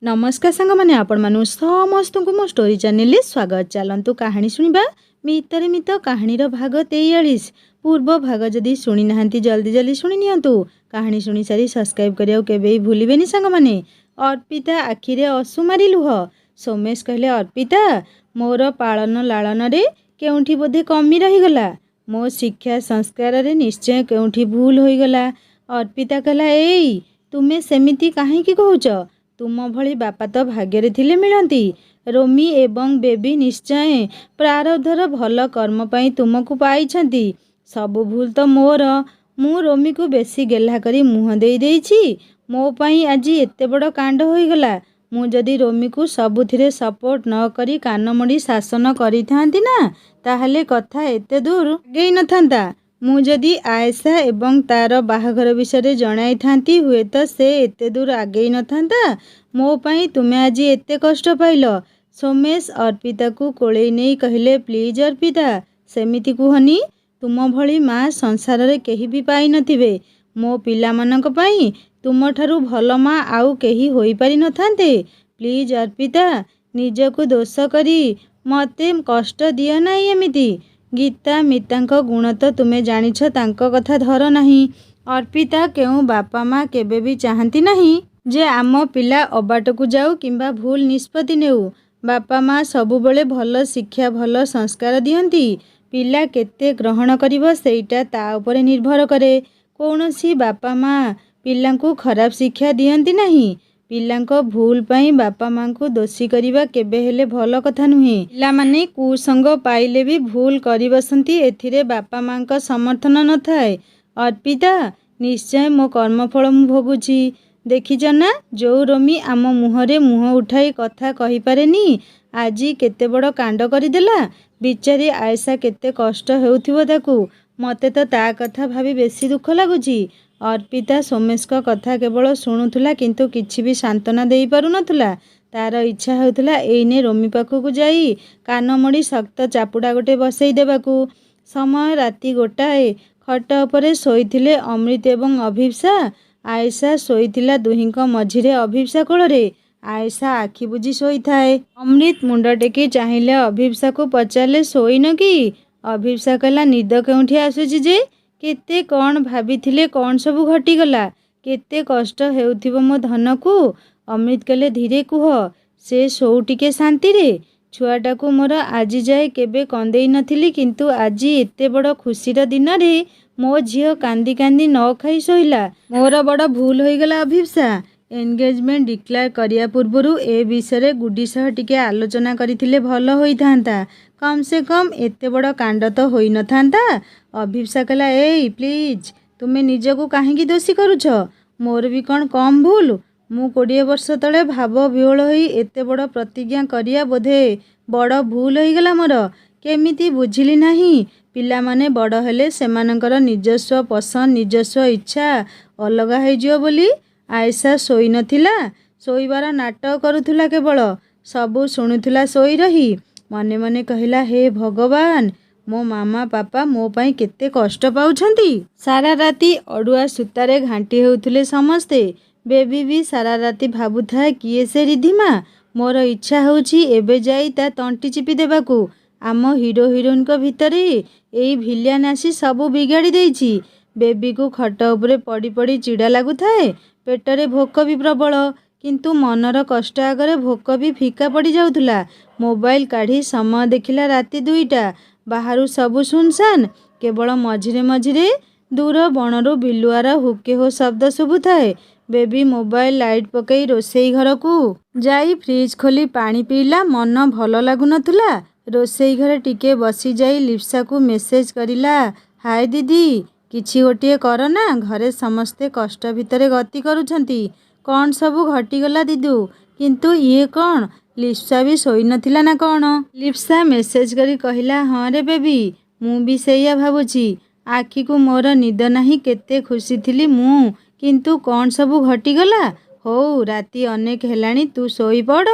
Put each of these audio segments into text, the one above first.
नमस्कार सांग मैंने आपण मानु समस्त को मो स्टोरी चैनल स्वागत। चलतु कहानी शुणा मितरे मित कहानीर भाग 43। पूर्व भाग जदि शुणी नाहंती जल्दी जल्दी शुणी नियंतु। कहानी शुणी सारी सब्सक्राइब करियो केबे भूलिबेनी सांग माने। अर्पिता आखिरे असुमारी लुह। सोमेश कहले अर्पिता मोर पालन लालन रे केउठी बोधे कमी रही गला। मो शिक्षा संस्कार रे निश्चय केउठी भूल होई गला। अर्पिता कहला एई तुमे सेमिति काहेकि कहूच? तुम भली बापा तो भाग्य थिले मिलती। रोमी एवं बेबी निश्चय प्रारब्धर भल कर्म पाई तुमको पाइछंती। सबु भूल तो मोर। मु रोमी को बेसी गेल्हा करी मुह दे देइछि। मो पाई आज एते बड़ कांड होई गला। मु जदि रोमी को सबुथिरे सपोर्ट न करी कानमोड़ी शासन करी थांती ना ताहले कथा एते दूर गई न थांता। मु जदि आयशा एवं तार बाहाघर विषय जणाई थांती हुए तो से एते दूर आगेई न थांता। मो पाई तुमे आज एते कष्ट पाइल। सोमेश अर्पिता को कोड़े नहीं कहले प्लीज अर्पिता सेमिति कुहनी। तुम भली माँ संसार रे केही भी पाई नथिबे। मो पिला मानक पाई तुम ठारू भल माँ आउ केही होई पारि न थांते। प्लीज अर्पिता निजको दोष करी मते कष्ट दियो नाही एमिति। गीता मितांक गुण तो तुमे जानिछ तांको कथा धर नाही। अर्पिता केउ बापा माँ केबे भी चाहती नहीं जे आम पिला अबाट को जाऊ किंबा भूल निष्पत्ति नेउ। बापा माँ सबुबले भल शिक्षा भल संस्कार दियंती। पिला केते ग्रहण करिवो सेइटा ता उपरे निर्भर करे। कौनसी बापा माँ पिलांकु खराब शिक्षा दियंती नहीं। पिलांको भूल पाई बापा माँ को दोषी करिबा केबे हेले भल कथा नुहे। पिला माने कुसंग पाइले भी भूल करि बसंती एथिरे बापा माँ का समर्थन न थाए। अर्पिता निश्चय मो कर्मफल मु भोगुची। देखिच ना जो रोमी आम मुहरे मुह उठाई कथा कहि पारेनी आजी केते बड़ कांड करिदेला। बिचारी आयशा केते कष्ट हेउथिबो ताकू। मते तो ता कथा भाभी बेसी दुख लागुची। अर्पिता सोमेश का कथा केवल शुणुथुला किंतु किछि भी सांत्वना देई पारु नथुला। तार इच्छा हेउथुला एइने रोमी पाखकु जाई कानमोड़ी शक्त चापुडा गोटे बसई देबाकू। समय राति गोटाए खट उपरे शोइथिले अमृत एवं अभिप्सा। आयशा शोइथिला दुहिंक मझिरे अभिप्सा कोଳରେ। आयशा आखि बुझी शोइथाए। अमृत मुंड टेकी चाहिले अभिप्सा को पचारले शोइन कि? अभिप्सा कहला निद केउठी आसुची जे? केते कौन भाबिथिले कौन सबु घटीगला? केते कष्ट हेउथिबो मो धन को? अमृत कहले धीरे कुह से शोउ टिके शांति रे। छुआटा को मोर आजी जाए केबे कंदेई नथिली किंतु आजी एते बड़ खुशीर दिन रे मो झियो कांदी कांदी न खाई शोइला। मोर बड़ भूल होईगला अभिप्सा। एंगेजमेंट डिक्लेयर करिया पूर्वरु ए विषय गुडी सह टिके आलोचना करिथिले भल होई थांता। कम से कम एते बड़ कांड तो होई न थांता। अभिप्सा कहला एई प्लीज तुमे निजको काहेकि दोषी करूछ? मोर भी कौन कम भूल? मु 20 वर्ष तले भाव विहोल होई एते बड़ प्रतिज्ञा करिया बोधे बड़ भूल होईगला मोर। केमिति बुझिली नाही। पिला माने बड़ हेले सेमानकर निजस्व पसंद निजस्व इच्छा अलगा होइजियो बोली। आयशा शोई नथिला। शोइबार नाटक करुथुला केवल। सबु शुणुथुला शोई रही। मने मने कहला हे भगवान मो मामा पापा मो पाई केते कष्ट पाउछंती। सारा राति अडुआ सुतारे घांटी हेउथुले समस्ते। बेबी भी सारा राति भाबुथा किए से रिधिमा। मोर इच्छा होउछि एबे जाई ता तंटी चिपी देबाकू। आम हिरो हिरोइन को भितरे एई भिलियन आसी सबु बिगाड़ी देइछि। बेबी को खट उपरे पड़ी पड़ी चिड़ा लागुथाए। पेटरे भोक भी प्रबल किंतु मनर कष्ट आगरे भोक भी फिका पड़ी जाउथुला। मोबाइल काढ़ी समय देखिला राति 2टा। बाहरु सबु सुनसान केवल मझिरे मझिरे दूर बणरू बिलुआर हुके हो शब्द शुभुथाए। बेबी मोबाइल लाइट पकई रोसई घर को जाई फ्रिज खोली पानी पीला। मन भल लागु नथुला। रोसई घर टिके बसी जाई लिप्सा को मेसेज करिला हाय दीदी किछि गोटिए कर ना घरे समस्ते कष्ट भितरे गति करुछंती। कौन सबु घटीगला दीदू? किंतु ये कौन? लिप्सा भी शोई नथिला ना कौन? लिप्सा मेसेज करी कहिला हाँ रे बेबी मु भी सेया भाबुची। आखि को मोर निद नाही केते खुशी थिली मु किंतु कौन सबु घटीगला। हो राति अनेक हेलाणी तू शोई पड़।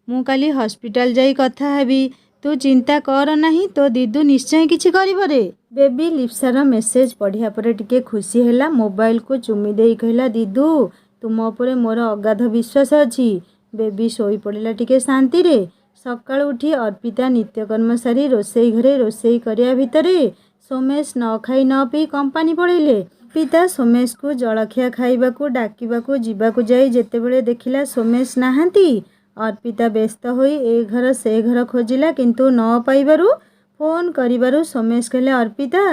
मु काली हॉस्पिटल जाई कथा हेबी। तू चिंता कर नाही तो दीदू निश्चय किछि करिबो रे। बेबी लिप्सार मेसेज पढ़िया परे टिके खुशी हैला। मोबाइल को चुमी देई कहला दीदू तुम उपरे मोर अगाध विश्वास अछि। ବେବି ଶୋଇପଡ଼ିଲା ଟିକେ ଶାନ୍ତିରେ। ସକାଳୁ ଉଠି ଅର୍ପିତା ନିତ୍ୟକର୍ମ ସାରି ରୋଷେଇ ଘରେ ରୋଷେଇ କରିବା ଭିତରେ ସୋମେଶ ନ ଖାଇ ନ ପିଇ କମ୍ପାନୀ ପଳେଇଲେ। ଅର୍ପିତା ସୋମେଶକୁ ଜଳଖିଆ ଖାଇବାକୁ ଡାକିବାକୁ ଯିବାକୁ ଯାଇ ଯେତେବେଳେ ଦେଖିଲା ସୋମେଶ ନାହାନ୍ତି, ଅର୍ପିତା ବ୍ୟସ୍ତ ହୋଇ ଏ ଘର ସେ ଘର ଖୋଜିଲା, କିନ୍ତୁ ନ ପାଇବାରୁ ଫୋନ୍ କରିବାରୁ ସୋମେଶ କହିଲେ, ଅର୍ପିତା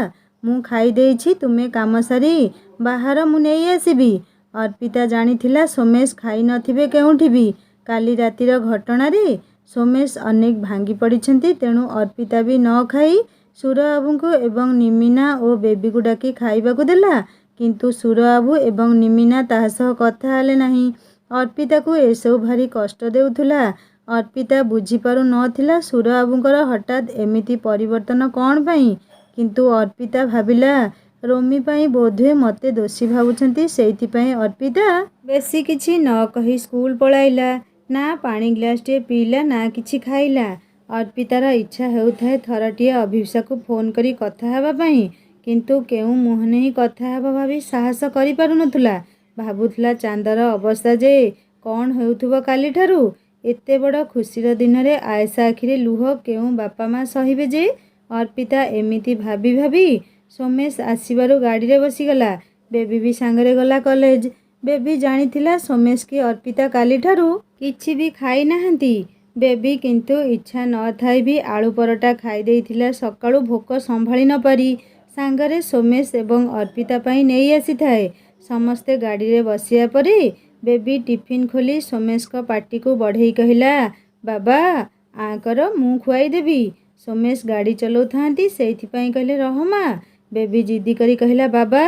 ମୁଁ ଖାଇ ଦେଇଛି, ତୁମେ କାମ ସାରି ବାହାର, ମୁଁ ନେଇ ଆସିବି। ଅର୍ପିତା ଜାଣିଥିଲା ସୋମେଶ ଖାଇ ନଥିବେ କେଉଁଠି ବି। କାଲି ରାତିର ଘଟଣାରେ ସୋମେଶ ଅନେକ ଭାଙ୍ଗି ପଡ଼ିଛନ୍ତି। ତେଣୁ ଅର୍ପିତା ବି ନ ଖାଇ ସୁରବାବୁଙ୍କୁ ଏବଂ ନିମିନା ଓ ବେବିକୁ ଡାକି ଖାଇବାକୁ ଦେଲା। କିନ୍ତୁ ସୁରବାବୁ ଏବଂ ନିମିନା ତାହା ସହ କଥା ହେଲେ ନାହିଁ। ଅର୍ପିତାକୁ ଏସବୁ ଭାରି କଷ୍ଟ ଦେଉଥିଲା। ଅର୍ପିତା ବୁଝିପାରୁ ନଥିଲା ସୁରବାବୁଙ୍କର ହଠାତ୍ ଏମିତି ପରିବର୍ତ୍ତନ କ'ଣ ପାଇଁ। କିନ୍ତୁ ଅର୍ପିତା ଭାବିଲା, ରୋମି ପାଇଁ ବୋଧହୁଏ ମୋତେ ଦୋଷୀ ଭାବୁଛନ୍ତି। ସେଇଥିପାଇଁ ଅର୍ପିତା ବେଶୀ କିଛି ନ କହି ସ୍କୁଲ ପଳାଇଲା। ନା ପାଣି ଗ୍ଲାସଟିଏ ପିଇଲା, ନା କିଛି ଖାଇଲା। ଅର୍ପିତାର ଇଚ୍ଛା ହେଉଥାଏ ଥରଟିଏ ଅଭିପ୍ସାକୁ ଫୋନ୍ କରି କଥା ହେବା ପାଇଁ, କିନ୍ତୁ କେଉଁ ମୁହଁ ନେଇ କଥା ହେବ ଭାବି ସାହସ କରିପାରୁନଥିଲା। ଭାବୁଥିଲା ଚାନ୍ଦର ଅବସ୍ଥା ଯେ କ'ଣ ହେଉଥିବ କାଲିଠାରୁ। ଏତେ ବଡ଼ ଖୁସିର ଦିନରେ ଆଏଶା ଆଖିରେ ଲୁହ କେଉଁ ବାପା ମା ସହିବେ ଯେ। ଅର୍ପିତା ଏମିତି ଭାବି ଭାବି ସୋମେଶ ଆସିବାରୁ ଗାଡ଼ିରେ ବସିଗଲା। ବେବି ବି ସାଙ୍ଗରେ ଗଲା କଲେଜ। ବେବି ଜାଣିଥିଲା ସୋମେଶ କି ଅର୍ପିତା କାଲିଠାରୁ କିଛି ବି ଖାଇ ନାହାନ୍ତି। ବେବି କିନ୍ତୁ ଇଚ୍ଛା ନ ଥାଇ ବି ଆଳୁ ପରଟା ଖାଇ ଦେଇଥିଲା ସକାଳୁ ଭୋକ ସମ୍ଭାଳି ନ ପାରି। ସାଙ୍ଗରେ ସୋମେଶ ଏବଂ ଅର୍ପିତା ପାଇଁ ନେଇ ଆସିଥାଏ। ସମସ୍ତେ ଗାଡ଼ିରେ ବସିବା ପରେ ବେବି ଟିଫିନ୍ ଖୋଲି ସୋମେଶଙ୍କ ପାଟିକୁ ବଢ଼େଇ କହିଲା, ବାବା ଆଁ କର, ମୁଁ ଖୁଆଇଦେବି। ସୋମେଶ ଗାଡ଼ି ଚଲାଉଥାନ୍ତି, ସେଇଥିପାଇଁ କହିଲେ, ରହ ମା। ବେବି ଜିଦି କରି କହିଲା, ବାବା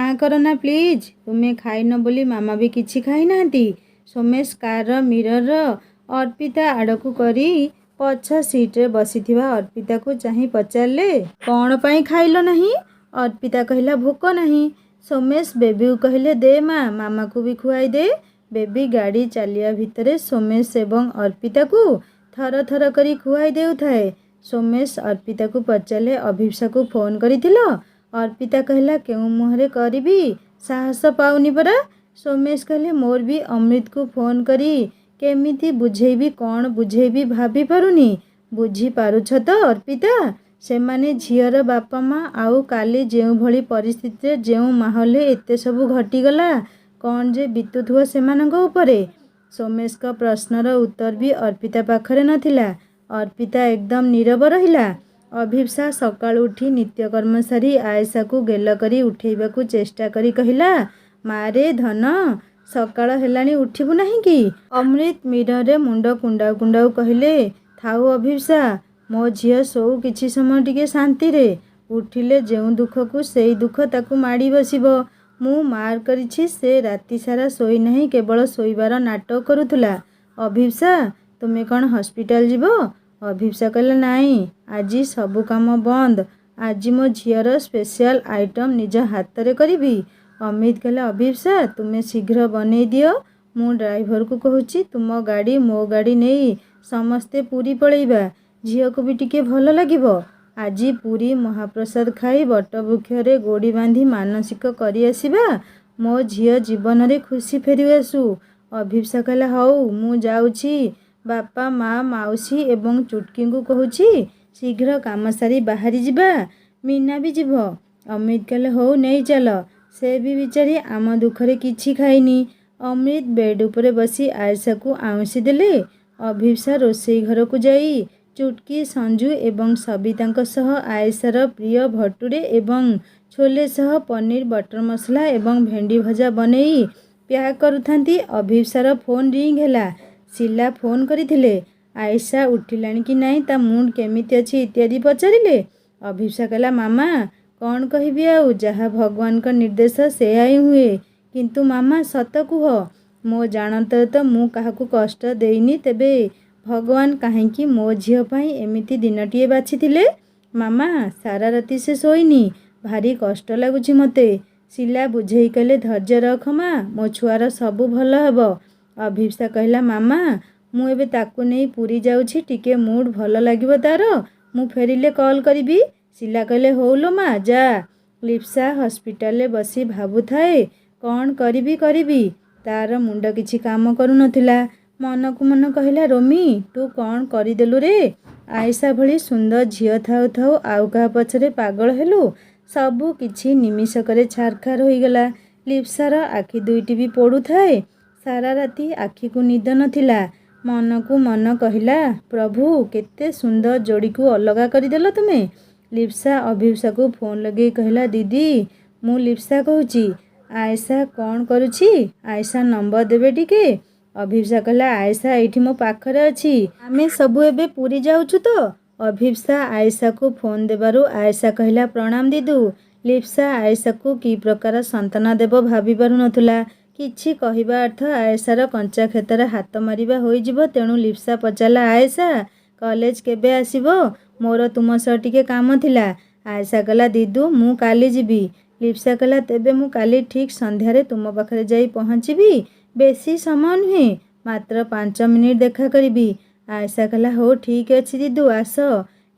ଆଁ କର ନା ପ୍ଲିଜ୍, ତୁମେ ଖାଇନ ବୋଲି ମାମା ବି କିଛି ଖାଇନାହାନ୍ତି। ସୋମେଶ କାର୍ର ମିରର ଅର୍ପିତା ଆଡ଼କୁ କରି ପଛ ସିଟ୍ରେ ବସିଥିବା ଅର୍ପିତାକୁ ଚାହିଁ ପଚାରିଲେ, କ'ଣ ପାଇଁ ଖାଇଲ ନାହିଁ? ଅର୍ପିତା କହିଲା, ଭୋକ ନାହିଁ। ସୋମେଶ ବେବିକୁ କହିଲେ, ଦେ ମା, ମାମାକୁ ବି ଖୁଆଇ ଦେ। ବେବି ଗାଡ଼ି ଚାଲିବା ଭିତରେ ସୋମେଶ ଏବଂ ଅର୍ପିତାକୁ ଥର ଥର କରି ଖୁଆଇ ଦେଉଥାଏ। ସୋମେଶ ଅର୍ପିତାକୁ ପଚାରିଲେ, ଅଭିପ୍ସାକୁ ଫୋନ୍ କରିଥିଲ? ଅର୍ପିତା କହିଲା, କେଉଁ ମୁହଁରେ କରିବି, ସାହସ ପାଉନି ପରା। ସୋମେଶ କହିଲେ, ମୋର ବି ଅମୃତକୁ ଫୋନ୍ କରି କେମିତି ବୁଝେଇବି, କ'ଣ ବୁଝେଇବି ଭାବି ପାରୁନି। ବୁଝିପାରୁଛ ତ ଅର୍ପିତା? ସେମାନେ ଝିଅର ବାପା ମା। ଆଉ କାଲି ଯେଉଁଭଳି ପରିସ୍ଥିତିରେ ଯେଉଁ ମାହୋଲରେ ଏତେ ସବୁ ଘଟିଗଲା, କ'ଣ ଯେ ବିତୁଥିବ ସେମାନଙ୍କ ଉପରେ। ସୋମେଶଙ୍କ ପ୍ରଶ୍ନର ଉତ୍ତର ବି ଅର୍ପିତା ପାଖରେ ନଥିଲା। ଅର୍ପିତା ଏକଦମ ନୀରବ ରହିଲା। ଅଭିପ୍ସା ସକାଳୁ ଉଠି ନିତ୍ୟକର୍ମ ସାରି ଆଏଶାକୁ ଗେଲ କରି ଉଠେଇବାକୁ ଚେଷ୍ଟା କରି କହିଲା, ମାରେ ଧନ, ସକାଳ ହେଲାଣି, ଉଠିବୁ ନାହିଁ କି? ଅମୃତ ମିରରରେ ମୁଣ୍ଡ କୁଣ୍ଡାଉ କୁଣ୍ଡାଉ କହିଲେ, ଥାଉ ଅଭିପ୍ସା, ମୋ ଝିଅ ଶୋଉ କିଛି ସମୟ ଟିକେ ଶାନ୍ତିରେ। ଉଠିଲେ ଯେଉଁ ଦୁଃଖକୁ ସେଇ ଦୁଃଖ ତାକୁ ମାଡ଼ି ବସିବ। ମୁଁ ମାର୍କ କରିଛି ସେ ରାତି ସାରା ଶୋଇନାହିଁ, କେବଳ ଶୋଇବାର ନାଟକ କରୁଥିଲା। ଅଭିପ୍ସା ତୁମେ କ'ଣ ହସ୍ପିଟାଲ ଯିବ? ଅଭିପ୍ସା କହିଲା, ନାଇଁ, ଆଜି ସବୁ କାମ ବନ୍ଦ। ଆଜି ମୋ ଝିଅର ସ୍ପେଶାଲ ଆଇଟମ୍ ନିଜ ହାତରେ କରିବି। ଅମିତ କହିଲା, ଅଭିପ୍ସା ତୁମେ ଶୀଘ୍ର ବନେଇ ଦିଅ। ମୁଁ ଡ୍ରାଇଭରକୁ କହୁଛି ତୁମ ଗାଡ଼ି ମୋ ଗାଡ଼ି ନେଇ ସମସ୍ତେ ପୁରୀ ପଳେଇବା। ଝିଅକୁ ବି ଟିକେ ଭଲ ଲାଗିବ। ଆଜି ପୁରୀ ମହାପ୍ରସାଦ ଖାଇ ବଟବୃକ୍ଷରେ ଗୋଡ଼ି ବାନ୍ଧି ମାନସିକ କରି ଆସିବା। ମୋ ଝିଅ ଜୀବନରେ ଖୁସି ଫେରି ଆସୁ। ଅଭିପ୍ସା କହିଲା, ହଉ ମୁଁ ଯାଉଛି। ବାପା ମା ମାଉସୀ ଏବଂ ଚୁଟକିଙ୍କୁ କହୁଛି ଶୀଘ୍ର କାମ ସାରି ବାହାରି ଯିବା। ମୀନା ବି ଯିବ। ଅମୃତ କହିଲେ, ହଉ ନେଇ ଚାଲ। ସେ ବି ବିଚାରି ଆମ ଦୁଃଖରେ କିଛି ଖାଇନି। ଅମୃତ ବେଡ୍ ଉପରେ ବସି ଆଏଶାକୁ ଆଉଁସି ଦେଲେ। ଅଭିପ୍ସା ରୋଷେଇ ଘରକୁ ଯାଇ ଚୁଟକି, ସଞ୍ଜୁ ଏବଂ ସବିତାଙ୍କ ସହ ଆଏଶାର ପ୍ରିୟ ଭଟୁରେ ଏବଂ ଛୋଲେ ସହ ପନିର ବଟର ମସଲା ଏବଂ ଭେଣ୍ଡି ଭଜା ବନେଇ ପ୍ୟାକ୍ କରୁଥାନ୍ତି। ଅଭିପ୍ସାର ଫୋନ୍ ରିଙ୍ଗ ହେଲା। ଶିଲା ଫୋନ୍ କରିଥିଲେ। ଆଏଶା ଉଠିଲାଣି କି ନାହିଁ, ତା ମୁଣ୍ଡ କେମିତି ଅଛି ଇତ୍ୟାଦି ପଚାରିଲେ। ଅଭିପ୍ସା କହିଲା, ମାମା କ'ଣ କହିବି ଆଉ, ଯାହା ଭଗବାନଙ୍କ ନିର୍ଦ୍ଦେଶ ସେୟା ହିଁ ହୁଏ। କିନ୍ତୁ ମାମା ସତ କୁହ, ମୋ ଜାଣତରେ ତ ମୁଁ କାହାକୁ କଷ୍ଟ ଦେଇନି, ତେବେ ଭଗବାନ କାହିଁକି ମୋ ଝିଅ ପାଇଁ ଏମିତି ଦିନଟିଏ ବାଛିଥିଲେ? ମାମା ସାରା ରାତି ସେ ଶୋଇନି, ଭାରି କଷ୍ଟ ଲାଗୁଛି ମୋତେ। ଶିଲା ବୁଝେଇ କହିଲେ, ଧୈର୍ଯ୍ୟ ରଖ ମା, ମୋ ଛୁଆର ସବୁ ଭଲ ହେବ। ଅଭିପ୍ସା କହିଲା, ମାମା ମୁଁ ଏବେ ତାକୁ ନେଇ ପୁରୀ ଯାଉଛି, ଟିକେ ମୁଡ୍ ଭଲ ଲାଗିବ ତାର, ମୁଁ ଫେରିଲେ କଲ୍ କରିବି। ଶିଲା କହିଲେ, ହଉ ଲୋ ମା, ଯା। ଲିପ୍ସା ହସ୍ପିଟାଲରେ ବସି ଭାବୁଥାଏ, କ'ଣ କରିବି। ତାର ମୁଣ୍ଡ କିଛି କାମ କରୁନଥିଲା। ମନକୁ ମନ କହିଲା ରୋମି ତୁ କ'ଣ କରିଦେଲୁ ରେ? ଆଇସା ଭଳି ସୁନ୍ଦର ଝିଅ ଥାଉ ଥାଉ ଆଉ କାହା ପଛରେ ପାଗଳ ହେଲୁ। ସବୁ କିଛି ନିମିଷକରେ ଛାରଖାର ହୋଇଗଲା। ଲିପ୍ସାର ଆଖି ଦୁଇଟି ବି ପୋଡ଼ୁଥାଏ। ସାରା ରାତି ଆଖିକୁ ନିଦ ନଥିଲା। ମନକୁ ମନ କହିଲା ପ୍ରଭୁ କେତେ ସୁନ୍ଦର ଯୋଡ଼ିକୁ ଅଲଗା କରିଦେଲ ତୁମେ। ଲିପ୍ସା ଅଭିପ୍ସାକୁ ଫୋନ୍ ଲଗେଇ କହିଲା ଦିଦି ମୁଁ ଲିପ୍ସା କହୁଛି। ଆଏଶା କ'ଣ କରୁଛି? ଆଏଶା ନମ୍ବର ଦେବେ ଟିକେ। ଅଭିପ୍ସା କହିଲା ଆଏଶା ଏଇଠି ମୋ ପାଖରେ ଅଛି। ଆମେ ସବୁ ଏବେ ପୁରୀ ଯାଉଛୁ ତ। ଅଭିପ୍ସା ଆଏଶାକୁ ଫୋନ୍ ଦେବାରୁ ଆଏଶା କହିଲା ପ୍ରଣାମ ଦିଦୁ। ଲିପ୍ସା ଆଏଶାକୁ କି ପ୍ରକାର ସାନ୍ତ୍ୱନା ଦେବ ଭାବି ପାରୁନଥିଲା। କିଛି କହିବା ଅର୍ଥ ଆଏଶାର କଞ୍ଚା କ୍ଷେତରେ ହାତ ମାରିବା ହୋଇଯିବ। ତେଣୁ ଲିପ୍ସା ପଚାରିଲା ଆଏଶା କଲେଜ କେବେ ଆସିବ? ମୋର ତୁମ ସହ ଟିକେ କାମ ଥିଲା। ଆଏଶା କହିଲା ଦିଦୁ ମୁଁ କାଲି ଯିବି। ଲିପ୍ସା କହିଲା ତେବେ ମୁଁ କାଲି ଠିକ୍ ସନ୍ଧ୍ୟାରେ ତୁମ ପାଖରେ ଯାଇ ପହଞ୍ଚିବି। ବେଶୀ ସମୟ ନୁହେଁ ମାତ୍ର 5 ମିନିଟ୍ ଦେଖା କରିବି। ଆଏଶା କହିଲା ହଉ ଠିକ୍ ଅଛି ଦିଦୁ ଆସ।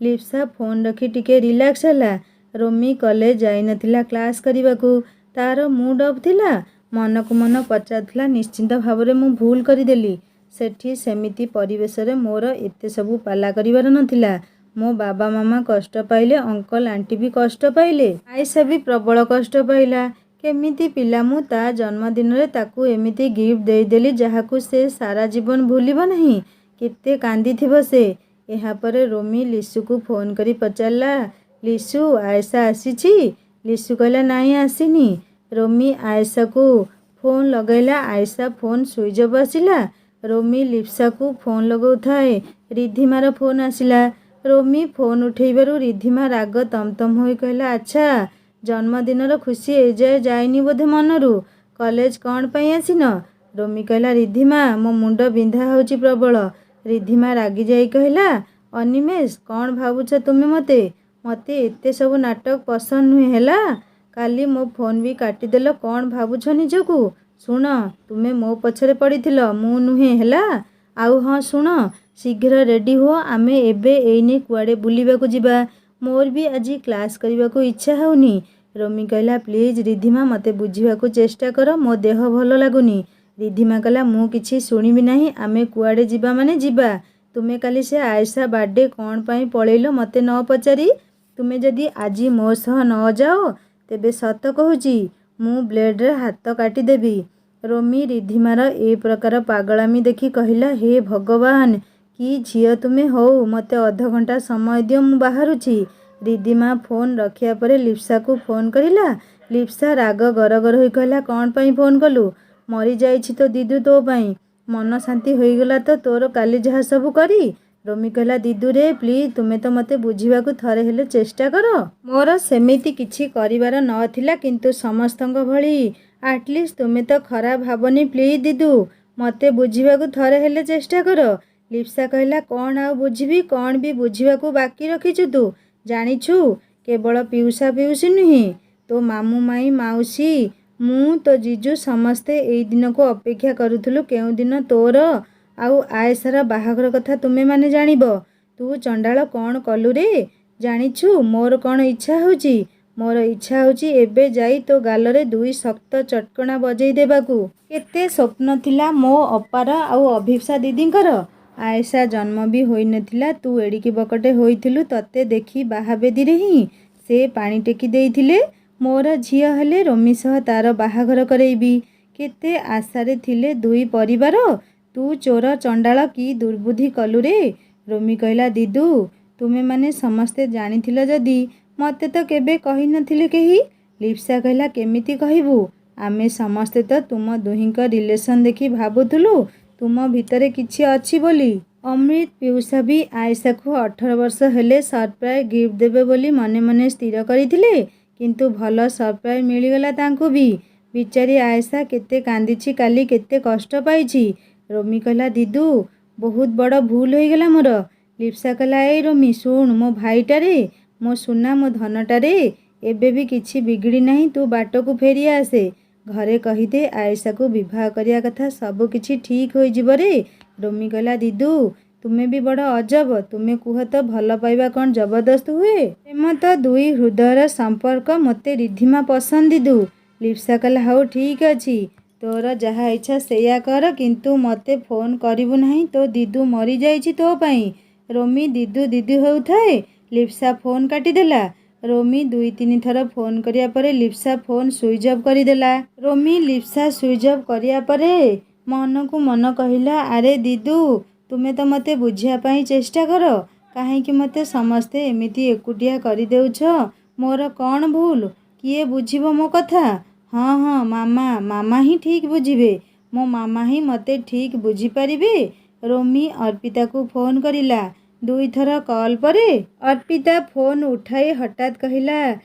ଲିପ୍ସା ଫୋନ୍ ରଖି ଟିକେ ରିଲାକ୍ସ ହେଲା। ରୋମି କଲେଜ ଯାଇନଥିଲା କ୍ଲାସ୍ କରିବାକୁ। ତାର ମୁଡ୍ ଅଫ୍ ଥିଲା। ମନକୁ ମନ ପଚାରୁଥିଲା ନିଶ୍ଚିନ୍ତ ଭାବରେ ମୁଁ ଭୁଲ କରିଦେଲି। ସେଠି ସେମିତି ପରିବେଶରେ ମୋର ଏତେ ସବୁ ପାଲା କରିବାର ନଥିଲା। ମୋ ବାବା ମାମା କଷ୍ଟ ପାଇଲେ, ଅଙ୍କଲ ଆଣ୍ଟି ବି କଷ୍ଟ ପାଇଲେ, ଆଏଶା ବି ପ୍ରବଳ କଷ୍ଟ ପାଇଲା। କେମିତି ପିଲା ମୁଁ। ତା ଜନ୍ମଦିନରେ ତାକୁ ଏମିତି ଗିଫ୍ଟ ଦେଇଦେଲି ଯାହାକୁ ସେ ସାରା ଜୀବନ ଭୁଲିବ ନାହିଁ। କେତେ କାନ୍ଦିଥିବ ସେ। ଏହାପରେ ରୋମି ଲିସୁକୁ ଫୋନ୍ କରି ପଚାରିଲା ଲିସୁ ଆଏଶା ଆସିଛି? ଲିସୁ କହିଲା ନାଇଁ ଆସିନି। ରୋମି ଆଏଶାକୁ ଫୋନ୍ ଲଗାଇଲା। ଆଏଶା ଫୋନ୍ ସୁଇଚ୍ ଅଫ୍ ଆସିଲା। ରୋମି ଲିପ୍ସାକୁ ଫୋନ୍ ଲଗାଉଥାଏ। ରିଧିମାର ଫୋନ୍ ଆସିଲା। ରୋମି ଫୋନ୍ ଉଠେଇବାରୁ ରିଧିମା ରାଗ ତମତମ ହୋଇ କହିଲା ଆଚ୍ଛା ଜନ୍ମଦିନର ଖୁସି ଏଯାଏ ଯାଇନି ବୋଧେ ମନରୁ। କଲେଜ କ'ଣ ପାଇଁ ଆସିନ? ରୋମି କହିଲା ରିଧିମା ମୋ ମୁଣ୍ଡ ବିନ୍ଧା ହେଉଛି ପ୍ରବଳ। ରିଧିମା ରାଗି ଯାଇ କହିଲା ଅନିମେଷ କ'ଣ ଭାବୁଛ ତୁମେ ମୋତେ? ମୋତେ ଏତେ ସବୁ ନାଟକ ପସନ୍ଦ ନୁହେଁ ହେଲା। କାଲି ମୋ ଫୋନ୍ ବି କାଟିଦେଲ କ'ଣ ଭାବୁଛ ନିଜକୁ? ଶୁଣ ତୁମେ ମୋ ପଛରେ ପଡ଼ିଥିଲ ମୁଁ ନୁହେଁ ହେଲା। ଆଉ ହଁ ଶୁଣ ଶୀଘ୍ର ରେଡ଼ି ହୁଅ ଆମେ ଏବେ ଏଇନେ କୁଆଡ଼େ ବୁଲିବାକୁ ଯିବା। ମୋର ବି ଆଜି କ୍ଲାସ୍ କରିବାକୁ ଇଚ୍ଛା ହେଉନି। ରୋମି କହିଲା ପ୍ଲିଜ୍ ରିଧିମା ମୋତେ ବୁଝିବାକୁ ଚେଷ୍ଟା କର ମୋ ଦେହ ଭଲ ଲାଗୁନି। ରିଧିମା କହିଲା ମୁଁ କିଛି ଶୁଣିବି ନାହିଁ। ଆମେ କୁଆଡ଼େ ଯିବା ମାନେ ଯିବା। ତୁମେ କାଲି ସେ ଆଏଶା ବାର୍ଥଡେ କ'ଣ ପାଇଁ ପଳେଇଲ ମୋତେ ନ ପଚାରି? ତୁମେ ଯଦି ଆଜି ମୋ ସହ ନ ଯାଅ ତେବେ ସତ କହୁଛି ମୁଁ ବ୍ଲେଡ୍ରେ ହାତ କାଟିଦେବି। ରୋମି ରିଧିମାର ଏ ପ୍ରକାର ପାଗଳାମି ଦେଖି କହିଲା ହେ ଭଗବାନ କି ଝିଅ ତୁମେ। ହଉ ମୋତେ ଅଧଘଣ୍ଟା ସମୟ ଦିଅ ମୁଁ ବାହାରୁଛି। ରିଧିମା ଫୋନ୍ ରଖିବା ପରେ ଲିପ୍ସାକୁ ଫୋନ୍ କରିଲା। ଲିପ୍ସା ରାଗ ଗରଗର ହୋଇ କହିଲା କ'ଣ ପାଇଁ ଫୋନ୍ କଲୁ? ମରିଯାଇଛି ତ ଦିଦୁ ତୋ ପାଇଁ। ମନ ଶାନ୍ତି ହୋଇଗଲା ତ ତୋର କାଲି ଯାହା ସବୁ କରି? ରୋମି କହିଲା ଦିଦୁରେ ପ୍ଲିଜ୍ ତୁମେ ତ ମୋତେ ବୁଝିବାକୁ ଥରେ ହେଲେ ଚେଷ୍ଟା କର। ମୋର ସେମିତି କିଛି କରିବାର ନଥିଲା କିନ୍ତୁ ସମସ୍ତଙ୍କ ଭଳି। ଆଟଲିଷ୍ଟ ତୁମେ ତ ଖରାପ ଭାବନି ପ୍ଲିଜ୍ ଦିଦୁ ମୋତେ ବୁଝିବାକୁ ଥରେ ହେଲେ ଚେଷ୍ଟା କର। ଲିପ୍ସା କହିଲା କ'ଣ ଆଉ ବୁଝିବି? କ'ଣ ବି ବୁଝିବାକୁ ବାକି ରଖିଛୁ ତୁ? ଜାଣିଛୁ କେବଳ ପିଉସା ପିଉସୀ ନୁହେଁ ତୋ ମାମୁଁ ମାଇଁ ମାଉସୀ ମୁଁ ତୋ ଜିଜୁ ସମସ୍ତେ ଏଇ ଦିନକୁ ଅପେକ୍ଷା କରୁଥିଲୁ। କେଉଁଦିନ ତୋର ଆଉ ଆଏଶାର ବାହାଘର କଥା ତୁମେମାନେ ଜାଣିବ। ତୁ ଚଣ୍ଡାଳ କ'ଣ କଲୁ ରେ? ଜାଣିଛୁ ମୋର କ'ଣ ଇଚ୍ଛା ହେଉଛି? ମୋର ଇଚ୍ଛା ହେଉଛି ଏବେ ଯାଇ ତୋ ଗାଲରେ 2 ଶକ୍ତ ଚଟକଣା ବଜେଇ ଦେବାକୁ। କେତେ ସ୍ୱପ୍ନ ଥିଲା ମୋ ଅପାର ଆଉ ଅଭିପ୍ସା ଦିଦିଙ୍କର। ଆଏଶା ଜନ୍ମ ବି ହୋଇନଥିଲା। ତୁ ଏଡ଼ିକି ବକଟେ ହୋଇଥିଲୁ। ତତେ ଦେଖି ବାହାବେଦୀରେ ହିଁ ସେ ପାଣି ଟେକି ଦେଇଥିଲେ। ମୋର ଝିଅ ହେଲେ ରୋମି ସହ ତାର ବାହାଘର କରେଇବି। କେତେ ଆଶାରେ ଥିଲେ 2 ପରିବାର। ତୁ ଚୋର ଚଣ୍ଡାଳ କି ଦୁର୍ବୁଦ୍ଧି କଲୁ ରେ? ରୋମି କହିଲା ଦିଦୁ ତୁମେମାନେ ସମସ୍ତେ ଜାଣିଥିଲ ଯଦି ମୋତେ ତ କେବେ କହିନଥିଲେ କେହି। ଲିପ୍ସା କହିଲା କେମିତି କହିବୁ? ଆମେ ସମସ୍ତେ ତ ତୁମ ଦୁହିଁଙ୍କ ରିଲେସନ୍ ଦେଖି ଭାବୁଥିଲୁ ତୁମ ଭିତରେ କିଛି ଅଛି ବୋଲି। ଅମୃତ ପିଉସା ବି ଆଏଶାକୁ 18 ବର୍ଷ ହେଲେ ସରପ୍ରାଇଜ୍ ଗିଫ୍ଟ ଦେବେ ବୋଲି ମନେ ମନେ ସ୍ଥିର କରିଥିଲେ। କିନ୍ତୁ ଭଲ ସରପ୍ରାଇଜ୍ ମିଳିଗଲା ତାଙ୍କୁ ବି। ବିଚାରୀ ଆଏଶା କେତେ କାନ୍ଦିଛି କାଲି କେତେ କଷ୍ଟ ପାଇଛି। ରୋମି କହିଲା ଦିଦୁ ବହୁତ ବଡ଼ ଭୁଲ ହୋଇଗଲା ମୋର। ଲିପ୍ସା କହିଲା ଏଇ ରୋମି ଶୁଣ ମୋ ଭାଇଟାରେ ମୋ ସୁନା ମୋ ଧନଟାରେ ଏବେ ବି କିଛି ବିଗିଡ଼ି ନାହିଁ। ତୁ ବାଟକୁ ଫେରି ଆସେ। ଘରେ କହିଦେ ଆଏଶାକୁ ବିବାହ କରିବା କଥା ସବୁ କିଛି ଠିକ୍ ହୋଇଯିବ ରେ। ରୋମି କହିଲା ଦିଦୁ ତୁମେ ବି ବଡ଼ ଅଜବ। ତୁମେ କୁହ ତ ଭଲ ପାଇବା କ'ଣ ଜବରଦସ୍ତ ହୁଏ? ପ୍ରେମ ତ 2 ହୃଦୟର ସମ୍ପର୍କ। ମୋତେ ରିଧିମା ପସନ୍ଦ ଦିଦୁ। ଲିପ୍ସା କହିଲା ହଉ ଠିକ୍ ଅଛି ତୋର ଯାହା ଇଚ୍ଛା ସେଇଆ କର, କିନ୍ତୁ ମୋତେ ଫୋନ୍ କରିବୁ ନାହିଁ। ତୋ ଦିଦୁ ମରିଯାଇଛି ତୋ ପାଇଁ। ରୋମି ଦିଦୁ ଦିଦୁ ହେଉଥାଏ ଲିପ୍ସା ଫୋନ୍ କାଟିଦେଲା। ରୋମି 2-3 ଥର ଫୋନ୍ କରିବା ପରେ ଲିପ୍ସା ଫୋନ୍ ସୁଇଚ୍ ଅଫ୍ କରିଦେଲା। ରୋମି ଲିପ୍ସା ସୁଇଚ୍ ଅଫ୍ କରିବା ପରେ ମନକୁ ମନ କହିଲା, ଆରେ ଦିଦୁ, ତୁମେ ତ ମୋତେ ବୁଝିବା ପାଇଁ ଚେଷ୍ଟା କର। କାହିଁକି ମୋତେ ସମସ୍ତେ ଏମିତି ଏକୁଟିଆ କରିଦେଉଛ? ମୋର କ'ଣ ଭୁଲ? କିଏ ବୁଝିବ ମୋ କଥା? ହଁ ହଁ, ମାମା ହିଁ ଠିକ୍ ବୁଝିବେ। ମୋ ମାମା ହିଁ ମୋତେ ଠିକ୍ ବୁଝିପାରିବେ। ରୋମି ଅର୍ପିତାକୁ ଫୋନ୍ କରିଲା। 2 ଥର କଲ୍ ପରେ ଅର୍ପିତା ଫୋନ୍ ଉଠାଇ ହଠାତ୍ କହିଲା,